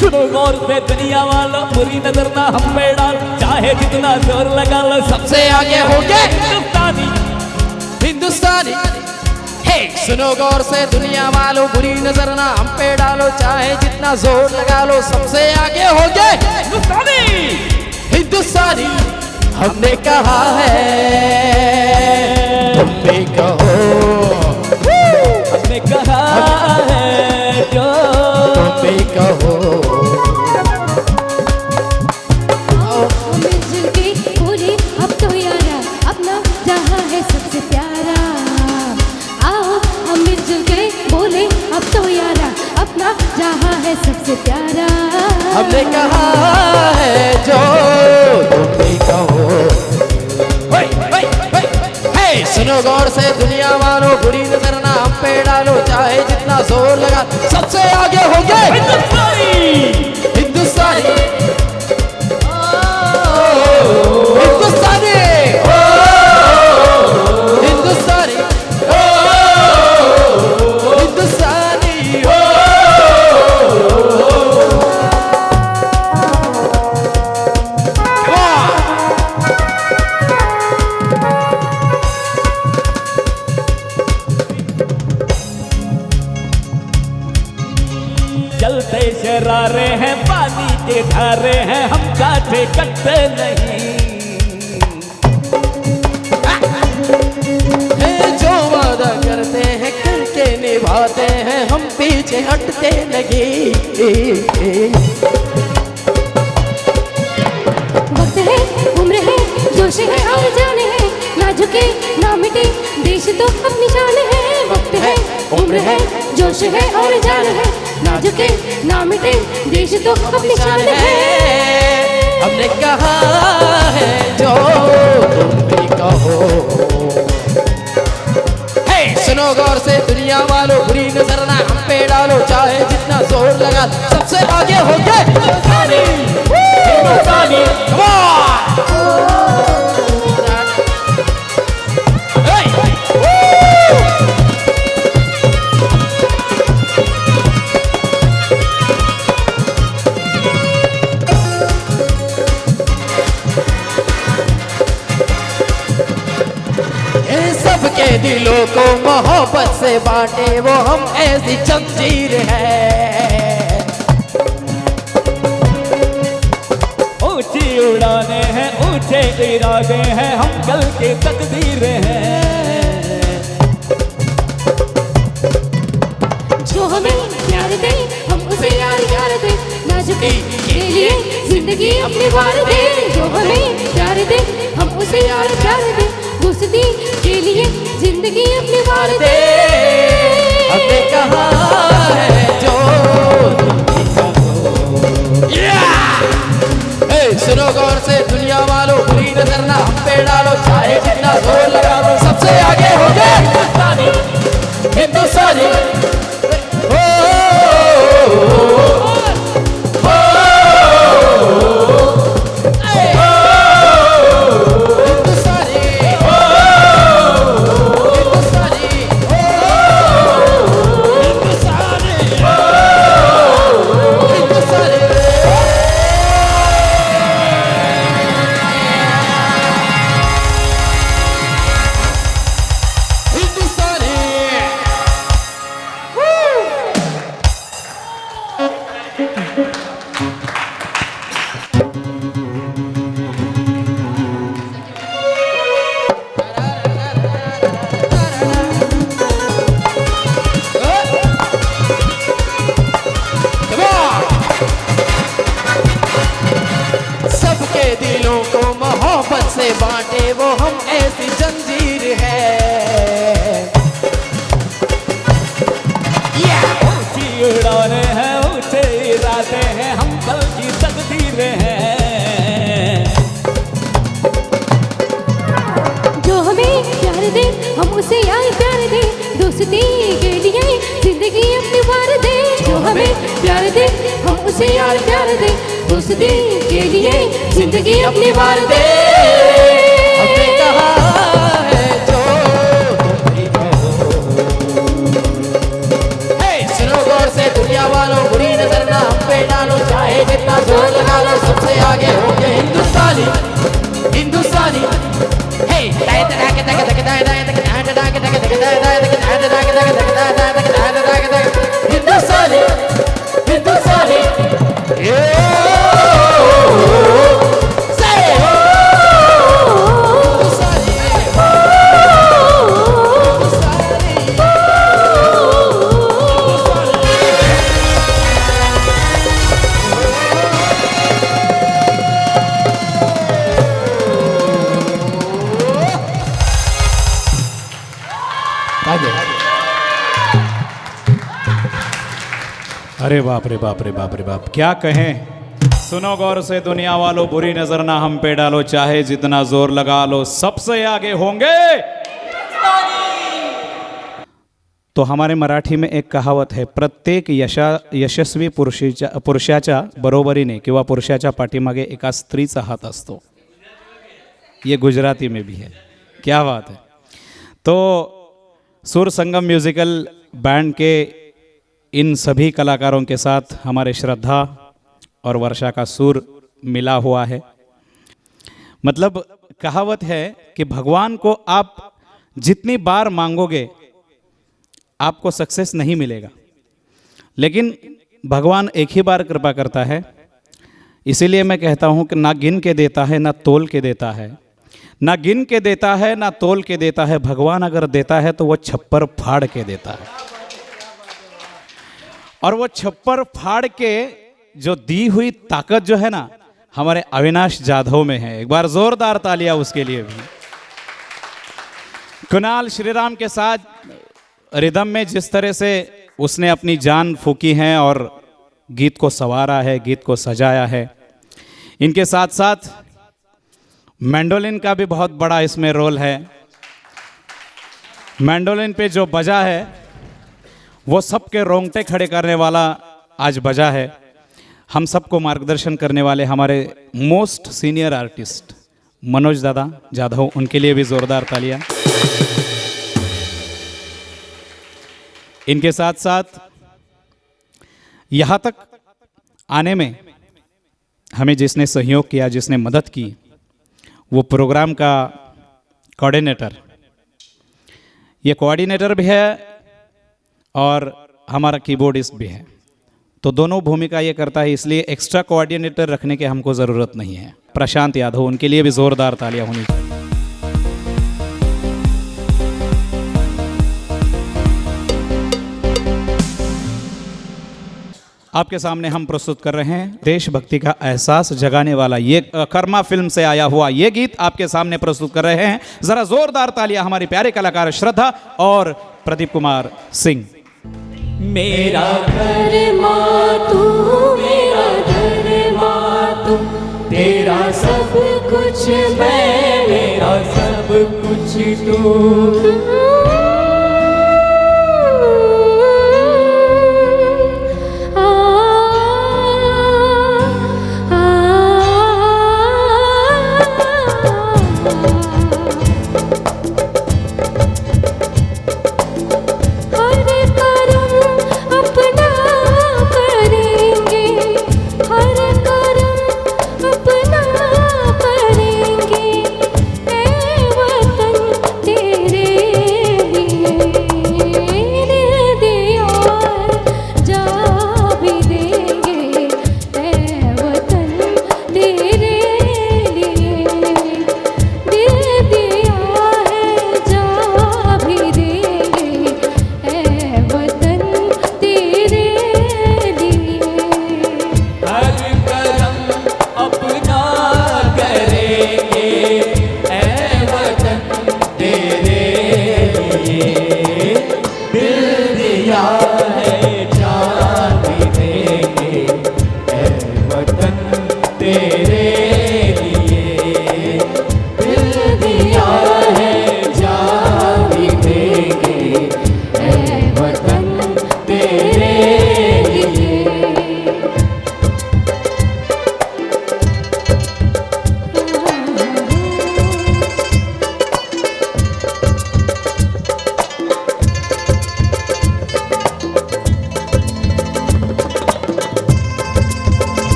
सुनो गौर से दुनिया वालों, बुरी नजर ना हम पे डालो, चाहे जितना जोर लगा लो, सबसे आगे होंगे हिंदुस्तानी। हिंदुस्तानी। हे सुनो गौर से दुनिया वालों, बुरी नजर ना हम पे डालो, चाहे जितना जोर लगा लो, सबसे आगे होंगे हिंदुस्तानी। हिंदुस्तानी। हमने कहा है तुम भी कहो, हमने कहा है जो तुम भी कहो। आओ हम मिलजुल के बोले अब तो यारा, अपना जहाँ है सबसे प्यारा। आओ हम मिलजुल के बोले अब तो यारा, अपना जहाँ है सबसे प्यारा। हमने कहा है जो तुम भी कहो। हे सुनो गौर से दुनिया वालों, बुरी नजर ना हम पे डालो, चाहे जितना जोर लगा, सबसे आगे होंगे हिंदुस्तानी। हिंदुस्तानी। हिंदुस्तानी। हिंदुस्तानी। हिंदुस्तानी। चलते शरारे हैं, पानी के धारे हैं, हम काटे कटते नहीं। जो वादा करते हैं करके निभाते हैं, हम पीछे हटते नहीं। वक्त है, उम्र है, जोश है और जान है, ना झुके ना मिटे देश तो अपनी शान है। वक्त है, उम्र है, जोश है और जान है, ना झुके ना मिटे देश तो अपनी शान है। हमने कहा है जो तुम भी कहो। हे सुनो गौर से दुनिया वालों, बुरी नजर ना हम पे डालो, चाहे जितना जोर लगा, सबसे आगे होंगे हिंदुस्तानी। हिंदुस्तानी। Come on! Hey! ये सबके दिलों को मोहब्बत से बांटे, वो हम ऐसी जंजीर है। ऊंची उड़ाने हैं, ऊंचे इरादे हैं, हम कल के तकदीर हैं। जो हमें प्यार दे हम उसे यार प्यार दे, ना झुके के लिए जिंदगी अपनी वार दे। जो हमें प्यार दे हम उसे यार प्यार दे, दोस्ती के लिए जिंदगी अपनी वार दे। हमने कहा है जो तुम भी कहो। हे सुनो गौर से दुनिया वालों, बुरी नजर ना हम पे डालो, चाहे जितना जोर लगा लो, सबसे आगे होंगे हिंदुस्तानी। हिंदुस्तानी। से बांटे वो हम ऐसी जंजीर है। ऊंची उड़ाने हैं, ऊंचे इरादे हैं, हम कल की तकदीरें हैं। जो हमें प्यार दे हम उसे यार प्यार दे, दोस्ती के लिए जिंदगी अपनी वार दे। जो हमें प्यार दे हम उसे यार प्यार दे, दोस्ती के लिए जिंदगी अपनी वार दे। हमने कहा है जो तुम भी कहो। हिंदुस्तानी हिंदुस्तानी अरे बाप रे बाप रे बाप रे बाप, क्या कहें। सुनो गौर से दुनिया वालों, बुरी नजर ना हम पे डालो, चाहे जितना जोर लगा लो, सबसे आगे होंगे। तो हमारे मराठी में एक कहावत है, प्रत्येक यशस्वी पुरुषाच्या बरोबरीने किंवा पुरुषाच्या पाठीमागे एका स्त्रीचा हात असतो। ये गुजराती में भी है, क्या बात है। तो सुर संगम म्यूजिकल बैंड के इन सभी कलाकारों के साथ हमारे श्रद्धा और वर्षा का सुर मिला हुआ है। मतलब कहावत है कि भगवान को आप जितनी बार मांगोगे आपको सक्सेस नहीं मिलेगा, लेकिन भगवान एक ही बार कृपा करता है। इसीलिए मैं कहता हूँ कि ना गिन के देता है ना तोल के देता है, ना गिन के देता है ना तोल के देता है। भगवान अगर देता है तो वो छप्पर फाड़ के देता है, और वो छप्पर फाड़ के जो दी हुई ताकत जो है ना, हमारे अविनाश जाधव में है। एक बार जोरदार तालियां उसके लिए भी। कुणाल श्रीराम के साथ रिदम में जिस तरह से उसने अपनी जान फूकी है और गीत को संवारा है, गीत को सजाया है, इनके साथ साथ मैंडोलिन का भी बहुत बड़ा इसमें रोल है। मैंडोलिन पे जो बजा है वो सबके रोंगटे खड़े करने वाला आज बजा है। हम सबको मार्गदर्शन करने वाले हमारे मोस्ट सीनियर आर्टिस्ट मनोज दादा जाधव, उनके लिए भी जोरदार तालियां। इनके साथ साथ यहाँ तक आने में हमें जिसने सहयोग किया, जिसने मदद की, वो प्रोग्राम का कोऑर्डिनेटर, ये कोऑर्डिनेटर भी है और हमारा कीबोर्डिस्ट भी है। तो दोनों भूमिका ये करता है, इसलिए एक्स्ट्रा कोऑर्डिनेटर रखने की हमको ज़रूरत नहीं है। प्रशांत यादव, उनके लिए भी ज़ोरदार तालियां होनी चाहिए। आपके सामने हम प्रस्तुत कर रहे हैं देशभक्ति का एहसास जगाने वाला ये कर्मा फिल्म से आया हुआ ये गीत आपके सामने प्रस्तुत कर रहे हैं। जरा जोरदार तालियां हमारी प्यारे कलाकार श्रद्धा और प्रदीप कुमार सिंह। मेरा घर माँ तू, मेरा घर माँ तू, तेरा सब कुछ मैं, मेरा सब कुछ तू।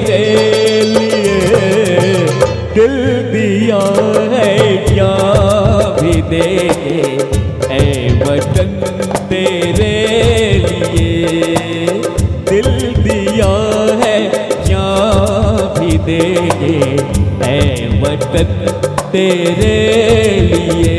तेरे लिए दिल दिया है जान भी देंगे ऐ वतन तेरे लिए दिल दिया है जान भी देंगे ऐ वतन तेरे लिए।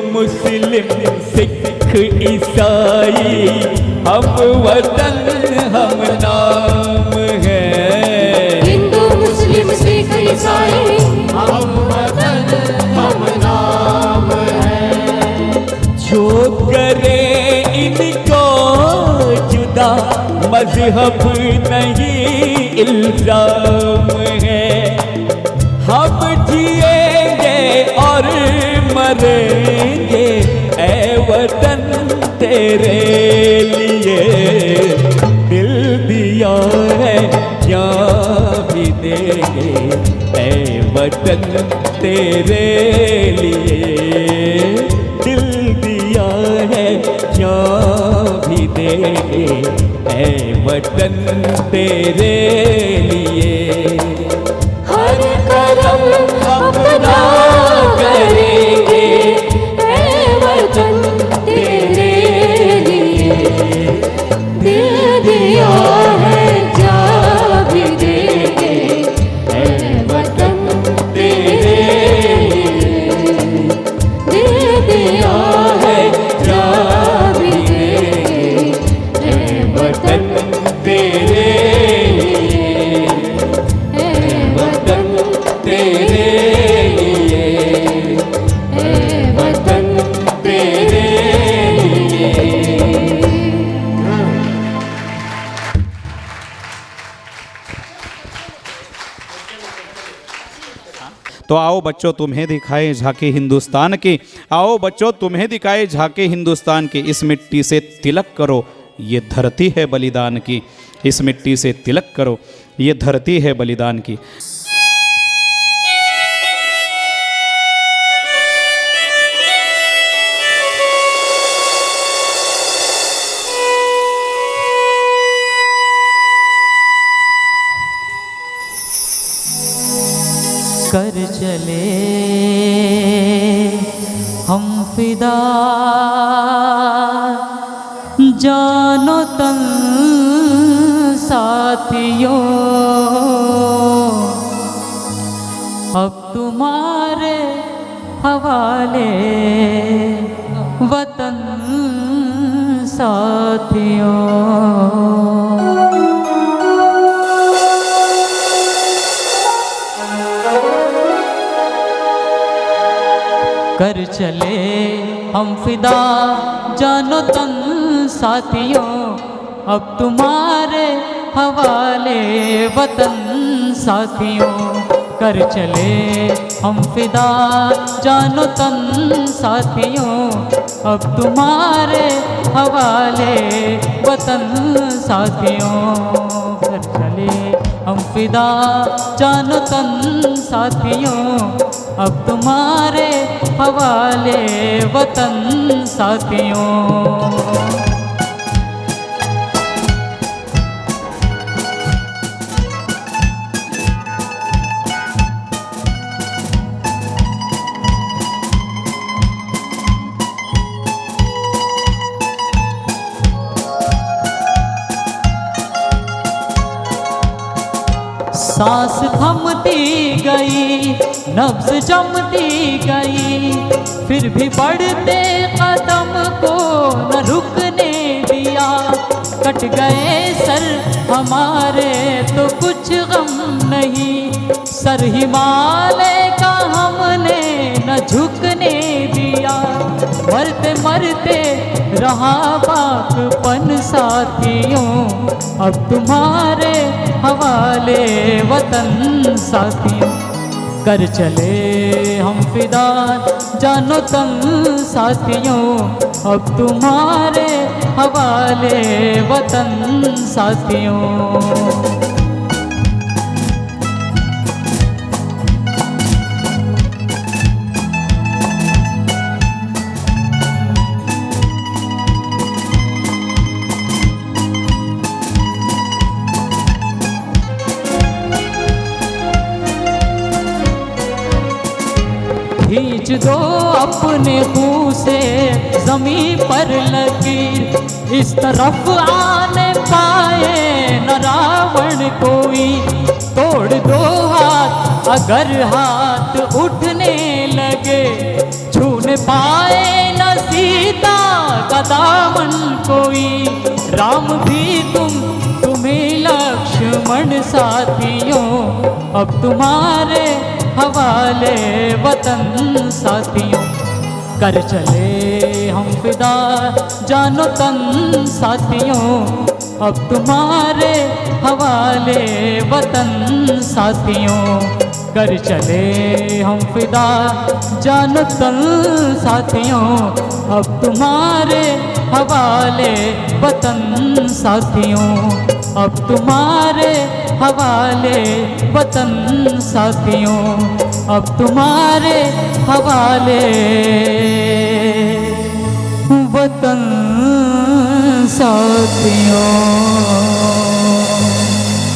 मुस्लिम सिख ईसाई हम वतन हम नाम है। हिंदू मुस्लिम सिख ईसाई हम वतन हम नाम है। जो करे इनको जुदा मजहब नहीं इल्जाम है। हम जिएंगे और मरेंगे ऐ वतन तेरे लिए दिल दिया है जान भी देंगे ऐ वतन तेरे लिए दिल दिया है जान भी देंगे ऐ वतन तेरे लिए। हर करम अपना करेंगे ऐ वतन तेरे लिए दिल दिया है जान भी देंगे ऐ वतन तेरे लिए दिल दिया है जान भी देंगे ऐ वतन तेरे लिए ऐ वतन तेरे लिए ऐ वतन तेरे लिए। तो आओ बच्चों तुम्हें दिखाए झांकी हिंदुस्तान की, आओ बच्चों तुम्हें दिखाए झांकी हिंदुस्तान की। इस मिट्टी से तिलक करो ये धरती है बलिदान की, इस मिट्टी से तिलक करो ये धरती है बलिदान की। कर चले हम फिदा जानो तन साथियों अब तुम्हारे हवाले वतन साथियों। कर चले हम फिदा जानो तन साथियों अब तुम्हारे हवाले वतन साथियों। कर चले हम फिदा जानो तन साथियों अब तुम्हारे हवाले वतन साथियों। कर चले हम फिदा जानो तन साथियों अब तुम्हारे हवाले वतन साथियों। सांस थमती गई नब्ज जमती गई फिर भी बढ़ते कदम को न रुकने दिया। कट गए सर हमारे तो कुछ गम नहीं सर हिमालय का हमने न झुकने दिया, मरते मरते रहा बाकपन साथियों, अब तुम्हारे हवाले वतन साथियों। कर चले हम फिदा जानो तन साथियों, अब तुम्हारे हवाले वतन साथियों। खींच दो अपने मुँह से ज़मीं पर लकीर, इस तरफ आने पाए न रावण कोई, तोड़ दो हाथ अगर हाथ उठने लगे, छूने पाए न सीता का दामन कोई, राम भी तुम्हें लक्ष्मण साथियों, अब तुम्हारे हवाले वतन साथियों। कर चले हम फिदा जानो तन साथियों, अब तुम्हारे हवाले वतन साथियों। कर चले हम फिदा जानो तन साथियों, अब तुम्हारे हवाले वतन साथियों, अब तुम्हारे हवाले वतन साथियों, अब तुम्हारे हवाले वतन साथियों।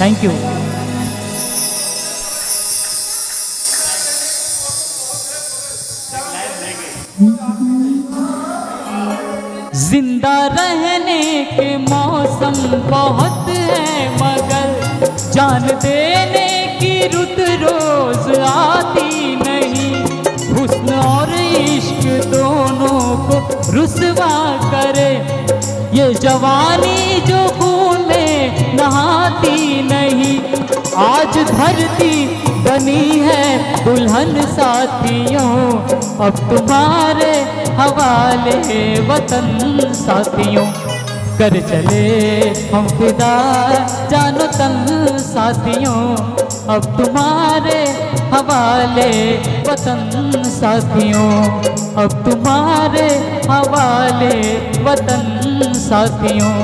Thank you. जिंदा रहने के मौसम बहुत है, मगर जान देने की रुत रोज आती नहीं। हुस्न और इश्क दोनों को रुसवा करे, ये जवानी जो खून में नहाती नहीं। आज धरती बनी है दुल्हन साथियों, अब तुम्हारे हवाले वतन साथियों। कर चले हम फिदा जानो तन साथियों, अब तुम्हारे हवाले वतन साथियों, अब तुम्हारे हवाले वतन साथियों,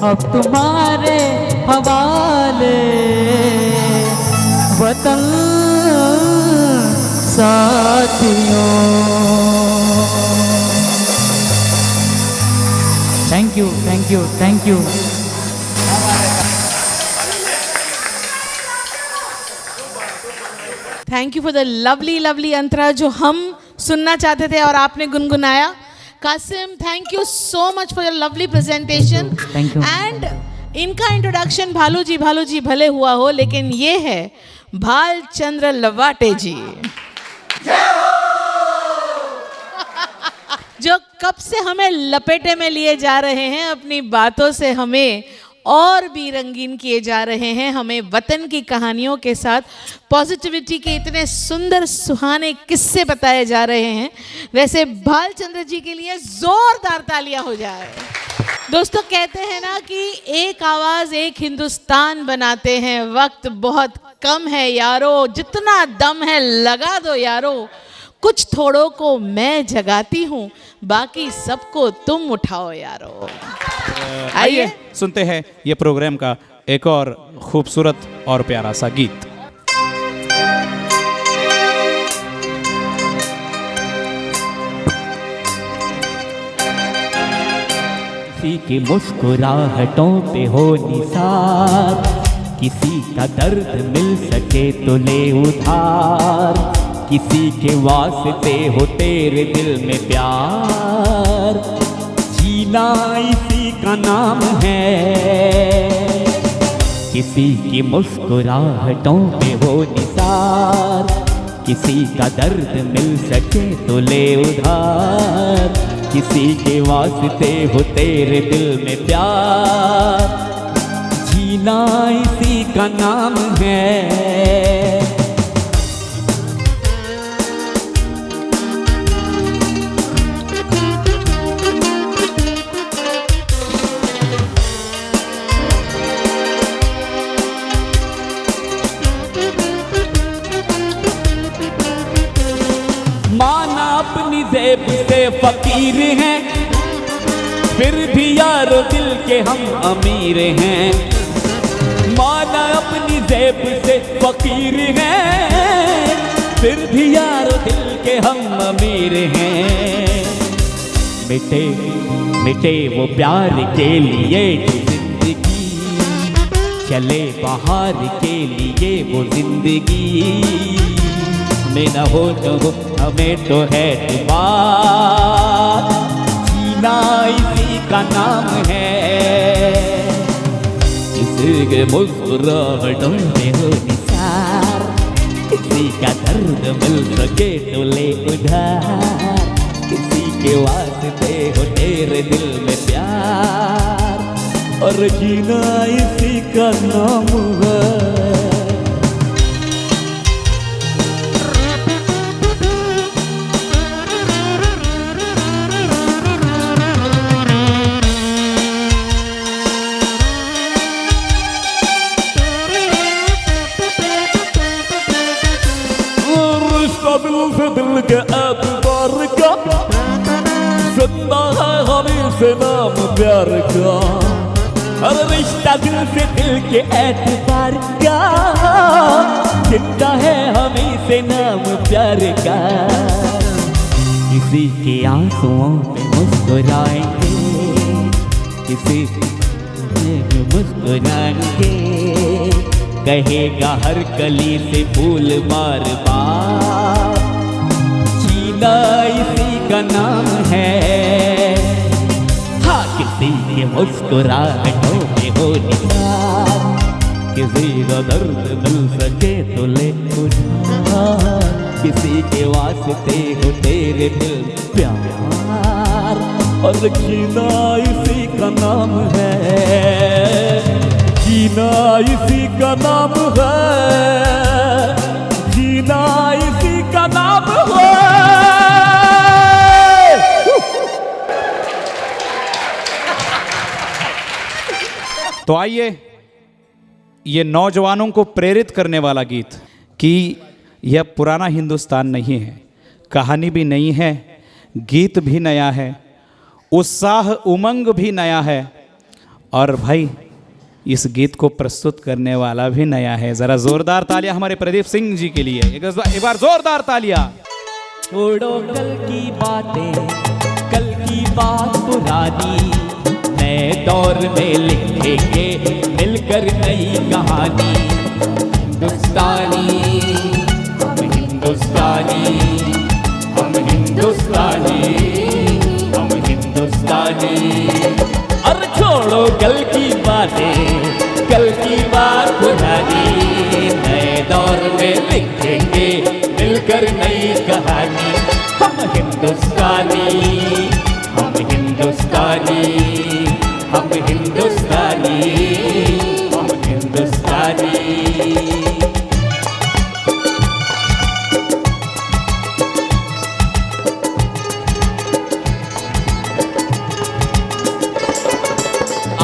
अब तुम्हारे हवाले वतन साथियों। Thank you, thank you, thank you. Thank you for the lovely lovely अंतरा जो हम सुनना चाहते थे और आपने गुनगुनाया। Qasim, thank you so much for your lovely presentation. Thank you. And इनका इंट्रोडक्शन भालू जी भले हुआ हो, लेकिन ये है भालचंद्र लवाटे जी जो कब से हमें लपेटे में लिए जा रहे हैं, अपनी बातों से हमें और भी रंगीन किए जा रहे हैं, हमें वतन की कहानियों के साथ पॉजिटिविटी के इतने सुंदर सुहाने किस्से बताए जा रहे हैं। वैसे भालचंद्र जी के लिए जोरदार तालियां हो जाए। दोस्तों, कहते हैं ना कि एक आवाज एक हिंदुस्तान बनाते हैं, वक्त बहुत कम है यारो, जितना दम है लगा दो यारो, कुछ थोड़ों को मैं जगाती हूँ, बाकी सबको तुम उठाओ यारो। आइए सुनते हैं ये प्रोग्राम का एक और खूबसूरत और प्यारा सा गीत। किसी की मुस्कुराहटों पे हो निसार, किसी का दर्द मिल सके तो ले उधार, किसी के वास्ते हो तेरे दिल में प्यार, जीना इसी का नाम है। किसी की मुस्कुराहटों पे हो निसार, किसी का दर्द मिल सके तो ले उधार, किसी के वास्ते हो तेरे दिल में प्यार, जीना इसी का नाम है। जेब से फकीर हैं, फिर भी यारो दिल के हम अमीर हैं। माना अपनी जेब से फकीर हैं, फिर भी यारो दिल के हम अमीर हैं। मिटे मिटे वो प्यार के लिए जो जिंदगी, चले बाहर के लिए वो जिंदगी। हमें न हो तो हो, हमें तो है दुआ, जीना इसी का नाम है। किसी के मुस्कुराहटों में हो निसार, किसी का दर्द मिल सके तो ले उधार। किसी के वास्ते हो तेरे दिल में प्यार, और जीना इसी का नाम है। दिल से दिल के एतबार का, जिंदा है हमें से नाम प्यार का। हर रिश्ता दिल से दिल के एतबार का, जिंदा है हमें से नाम प्यार का। किसी के आंसुओं पे मुस्कुराएंगे, किसी में मुस्कुराएंगे। कहेगा हर कली से फूल बार बार, जीना इसी का नाम है। हाँ, किसी के मुस्कुराहटों में हो निसार, किसी का दर्द मिल सके तो ले उधार। किसी के वास्ते हो तेरे दिल प्यार, और जीना इसी का नाम है। जीना इसी का नाम है, जीना इसी का नाम है। तो आइए, ये नौजवानों को प्रेरित करने वाला गीत कि यह पुराना हिंदुस्तान नहीं है, कहानी भी नहीं है, गीत भी नया है, उत्साह उमंग भी नया है, और भाई इस गीत को प्रस्तुत करने वाला भी नया है। जरा जोरदार तालियां हमारे प्रदीप सिंह जी के लिए, एक बार जोरदार तालियां। छोड़ो कल की बातें, कल की बात पुरानी, नए दौर में लिखेंगे मिलकर नई कहानी। हिंदुस्तानी हम हिंदुस्तानी, हम हिंदुस्तानी, हम हिंदुस्तानी। और छोड़ो कल की बातें, कल की बात पुरानी, नए दौर में लिखेंगे मिलकर नई कहानी। हम हिंदुस्तानी, हम हिंदुस्तानी, हम हिंदुस्तानी, हम हिंदुस्तानी।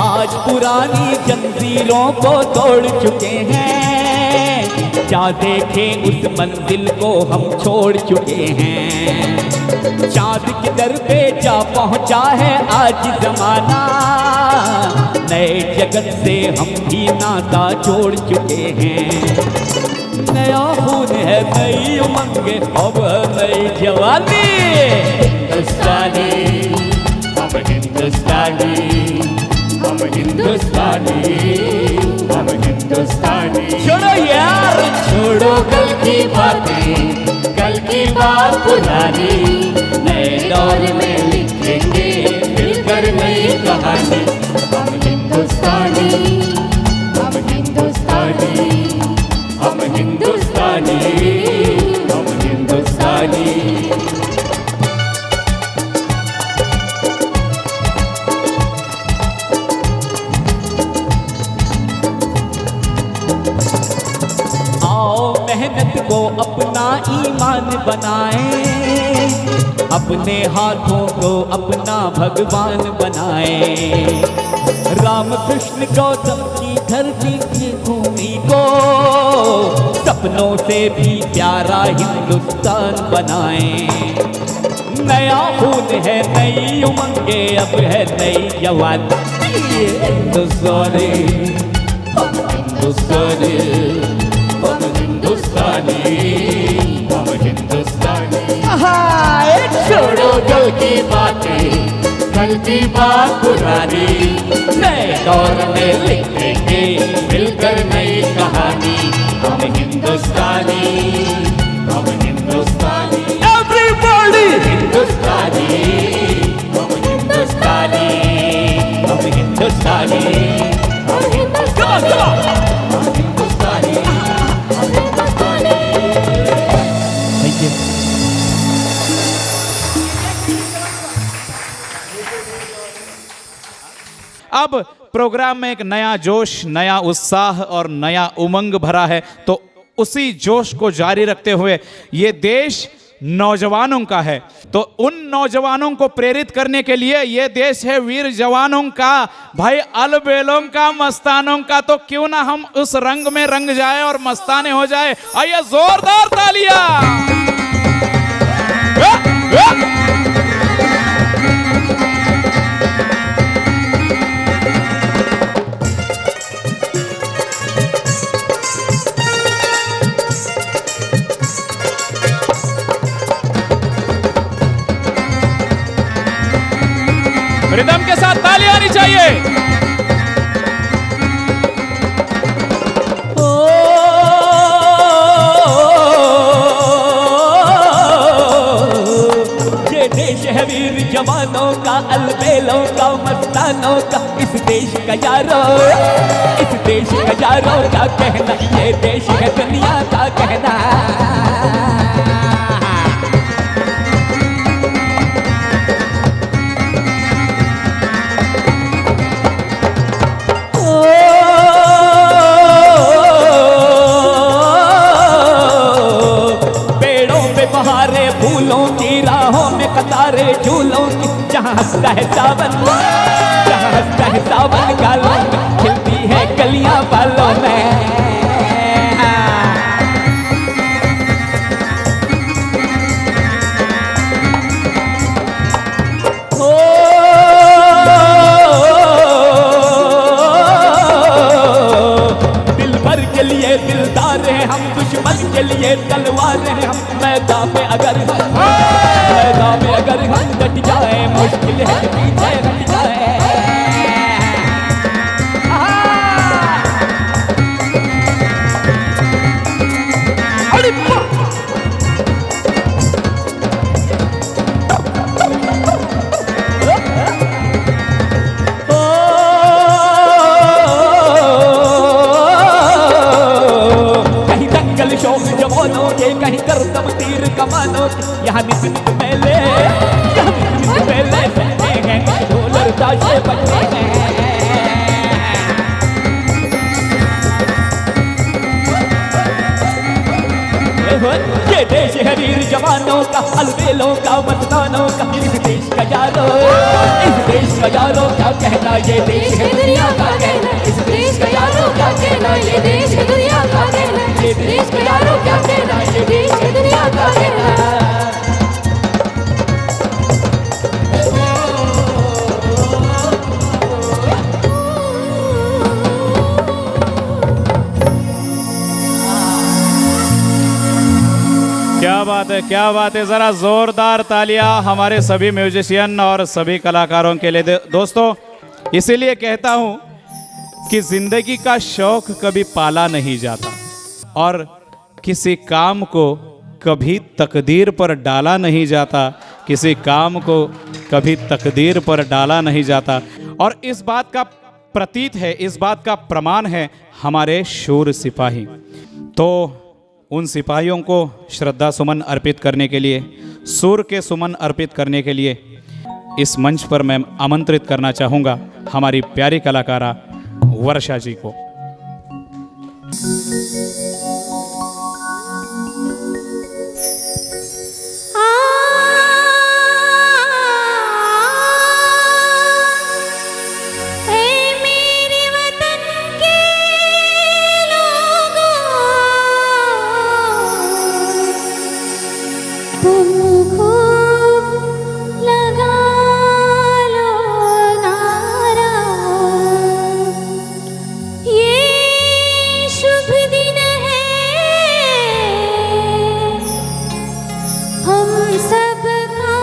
आज पुरानी जंजीरों को तोड़ चुके हैं, क्या देखें उस मंजिल को हम छोड़ चुके हैं। चाँद की दर पे जा पहुँचा है आज जमाना, नए जगत से हम भी नाता जोड़ चुके हैं। नया खून है, नई उमंग, अब नई जवानी। हिंदुस्तानी हम हिंदुस्तानी, हम हिंदुस्तानी, हम हिंदुस्तानी। छोड़ो यार, छोड़ो कल की बातें, कल की बात पुरानी, नए दौर में लिखेंगे मिलकर नई कहानी। हम हिंदुस्तानी, हम हिंदुस्तानी, हम हिंदुस्तानी, हम हिंदुस्तानी। मेहनत को अपना ईमान बनाएं, अपने हाथों को अपना भगवान बनाएं। राम कृष्ण गौतम की धरती की भूमि को सपनों से भी प्यारा हिंदुस्तान बनाएं। नया खून है, नई उमंगे, अब है नई जवान। हिंदुस्तानी, हिंदुस्तानी, हम हिंदुस्तानी, हम हिंदुस्तानी। छोड़ो दिल की बातें, कल की बात पुरानी, नए दौर में लिखेंगे मिलकर नई कहानी। हम हिंदुस्तानी, हम हिंदुस्तानी, एवरीबॉडी हिंदुस्तानी, हम हिंदुस्तानी, हम हिंदुस्तानी, हम हिंदुस्तानी, हम हिंदुस्तानी, हम हिंदुस्तानी। Thank you. अब प्रोग्राम में एक नया जोश, नया उत्साह और नया उमंग भरा है, तो उसी जोश को जारी रखते हुए ये देश नौजवानों का है, तो उन नौजवानों को प्रेरित करने के लिए ये देश है वीर जवानों का, भाई अलबेलों का, मस्तानों का। तो क्यों ना हम उस रंग में रंग जाए और मस्ताने हो जाए। आइए जोरदार तालियां। रिदम के साथ तालियां आनी चाहिए। ये देश है वीर जवानों का, अलबेलों का, मस्तानों का। इस देश का यारो, इस देश का यारो क्या कहना, ये देश है दुनिया का कहना। फूलों की राहों में कतारे झूलों की, जहाँ हंसता है सावन, जहाँ हंसता है सावन गालों में, खिलती है कलियां बालों में। दिल भर के लिए दिलदार हैं हम, दुश्मन के लिए तलवार हैं हम। मैदान में अगर हम डट जाए, मुश्किल है पीछे हट जाए। कहीं दंगल शौक जवानों के, कहीं करतब तीर कमानों के, यहाँ नित नित मेले, यहाँ नित नित मेले बनते हैं, ढोल और ताशे बजते हैं। ये देश है वीर जवानों का, अलबेलों का, मस्तानों का। इस देश का यारो, इस देश का यारो क्या कहना, ये देश है दुनिया का कहना। इस देश का यारो क्या कहना, ये देश है दुनिया का कहना। ये देश का यारो क्या कहना, ये देश है दुनिया का कहना। क्या बात है, क्या बात है। ज़रा ज़ोरदार तालियां हमारे सभी म्यूजिशियन और सभी कलाकारों के लिए। दोस्तों, इसीलिए कहता हूं कि ज़िंदगी का शौक कभी पाला नहीं जाता और किसी काम को कभी तकदीर पर डाला नहीं जाता, किसी काम को कभी तकदीर पर डाला नहीं जाता। और इस बात का प्रतीत है, इस बात का प्रमाण है हमारे शूर सिपाही। तो उन सिपाहियों को श्रद्धा सुमन अर्पित करने के लिए, सूर के सुमन अर्पित करने के लिए इस मंच पर मैं आमंत्रित करना चाहूँगा हमारी प्यारी कलाकारा वर्षा जी को। तुम खूब हम सबका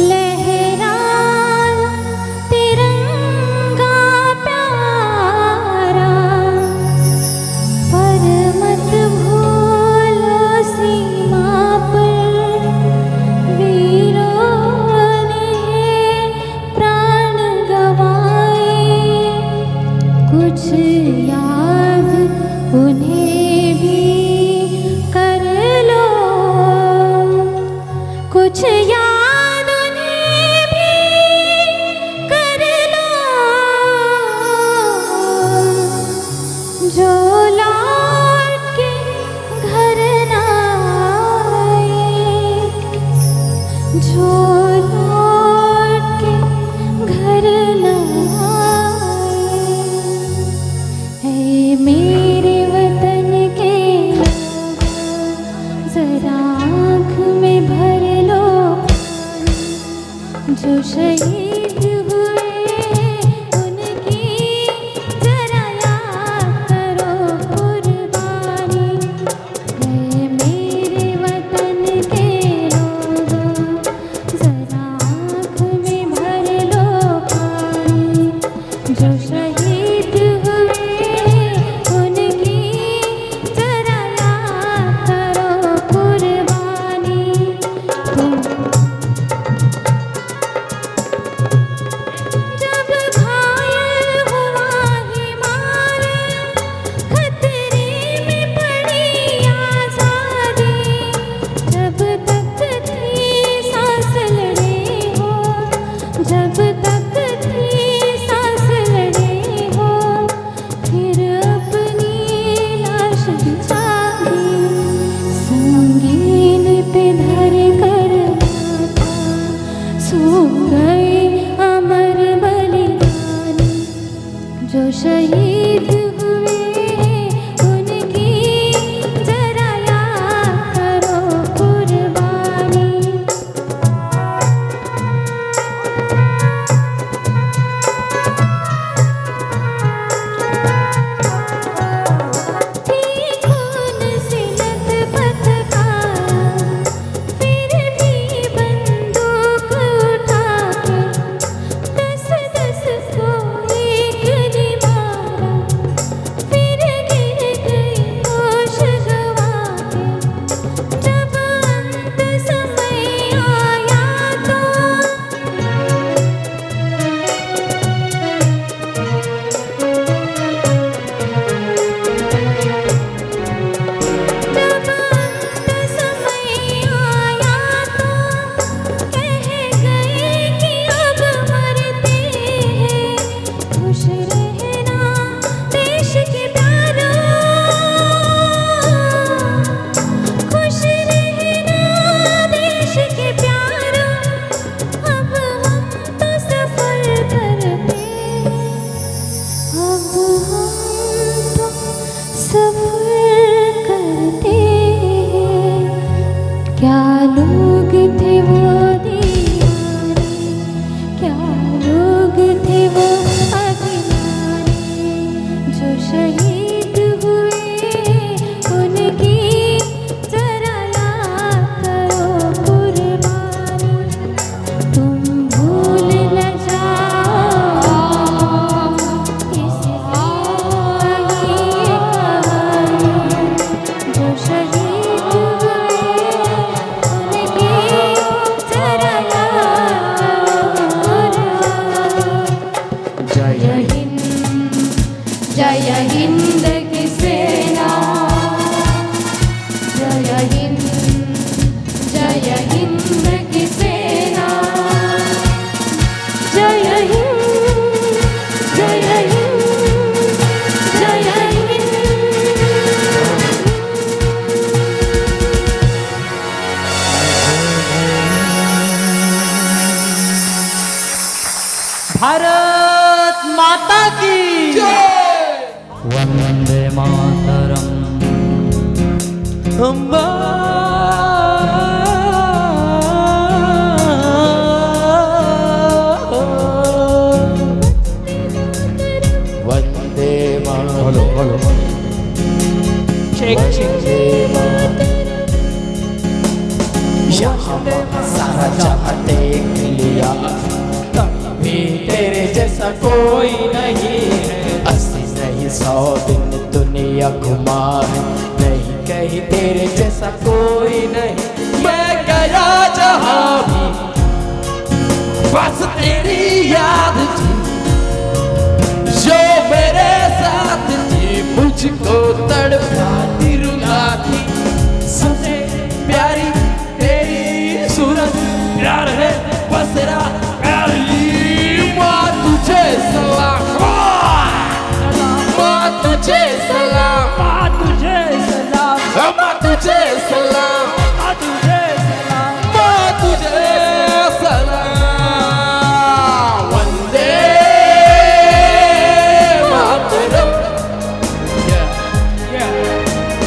लहरा तिरंगा प्यारा, पर मत भूलो सीमा पर वीरों ने प्राण गंवाए। कुछ याद उन्हें भी कर लो, कुछ याद उन्हें भी कर लो, जो लौट के घर ना आए, जो लौट के घर ना आए। ऐ मेरे वतन के लोगों, जरा आँख में भर लो, जो शहीद हुए उनकी जरा याद करो कुर्बानी। ऐ मेरे वतन के लोगों, जरा आँख में भर लो पानी, जो शहीद हुए उनकी जरा याद करो कुर्बानी। तुम जब घायल हुआ हिमालय, खतरे में पड़ी आज़ादी, जब तक थी सांस लड़े हो, जब तक थी सांस लड़े हो, फिर अपनी लाश बिछा दी, संगीन पे धर कर माथा, सो गए अमर बलिदानी, जो शहीद हुए उनकी जरा याद करो कुर्बानी। थी खून से लथपथ काया, फिर भी बंदूक उठा के, दस दस को एक ने मारा, फिर गिर गई होश गंवा के। जब अंत समय आया तो जब अंत समय आया तो कह गए कि अब मरते हैं। खुश रहना देश के प्यारों, खुश रहना देश के प्यारों, अब हम तो सफर करते हैं, अब हम तो सफर करते हैं। क्या लोग थे वो दीवाने, क्या लोग थे वो अभिमानी, जो शहीद हुए उनकी जरा याद करो कुर्बानी। तुम भूल न जाओ इसलिए ये कहानी, जो शहीद हुए उनकी जरा याद करो कुर्बानी। जय हिंद, जय हिंद की सेना, जय हिंद, जय हिंद की सेना, जय हिंद, जय हिंद, जय हिंद। भारत माता की वंदे मातरम। अम्बा वंदे मातरम। बोलो बोलो। वंदे मातरम। तेरे जैसा कोई नहीं, मैं गया जहां भी बस तेरी याद थी, जो मेरे साथ थी मुझको तड़पाती रुलाती। सबसे प्यारी तेरी सूरत, प्यार है बस तेरा प्यारी। माँ तुझे सलाम, माँ तुझे सलाम, माँ तुझे सलाम, माँ तुझे सलाम, माँ तुझे सलाम, माँ तुझे सलाम। वंदे मातरम,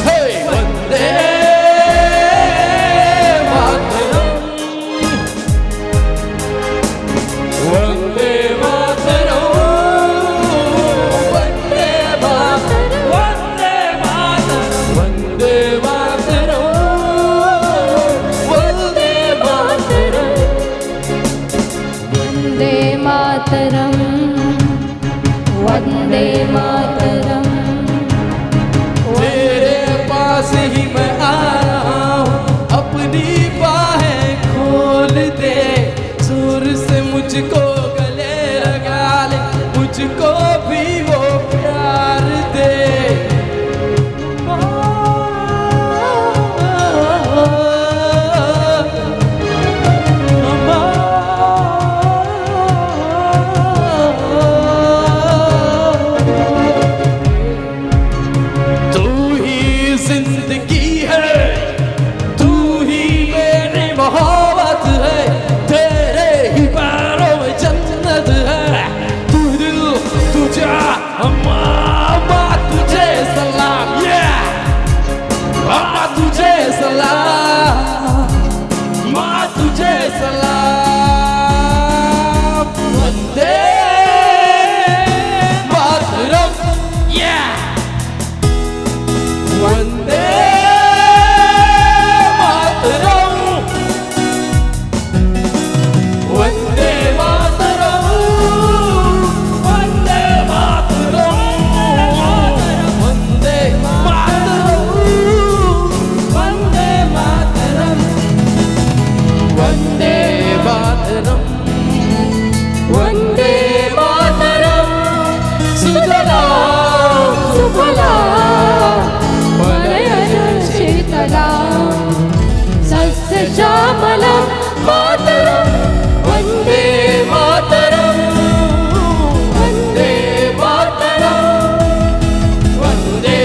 हे वंदे मातरम, वंदे मातरम, वंदे मातरम, वंदे मातरम, वंदे मातरम, वंदे मातरम। वन्दे मातरम् वन्दे मातरम् तेरे पास ही मैं आ रहा हूँ, अपनी बाहें खोल दे, सुर से मुझको गले लगा ले, मुझको भी वो प्यार दे। तू ही जिंदगी है, तू ही मेरी मोहब्बत है, तेरे ही पैरों में जन्नत है। तू दिल तू जान, अम्मा तुझे सलाम, अम्मा तुझे सलाम, माँ तुझे सलाम। वंदे मातरम, वंदे मातरम, वंदे मातरम, वंदे मातरम, वंदे मातरम, वंदे मातरम, वंदे मातरम, वंदे मातरम। सुजलाम सुफलाम मलयजशीतलाम् सस्यश्यामलं मातरं। वन्दे मातरं, वन्दे मातरं, वन्दे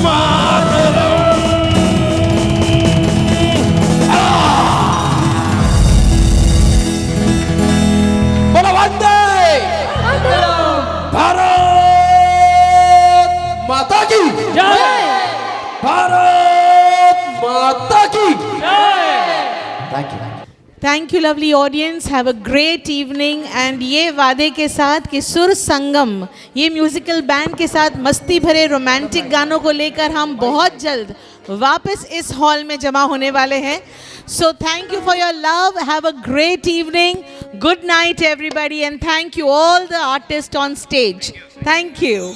मातरं। बोलो वंदे भारत माता की जय, भारत माता की thank you. Thank you lovely audience, have a great evening. And ये वादे के साथ कि सुर संगम ये म्यूजिकल बैंड के साथ मस्ती भरे रोमांटिक गानों को लेकर हम बहुत जल्द वापस इस हॉल में जमा होने वाले हैं। So thank you for your love, have a great evening, good night everybody, and thank you all the artist on stage. Thank you.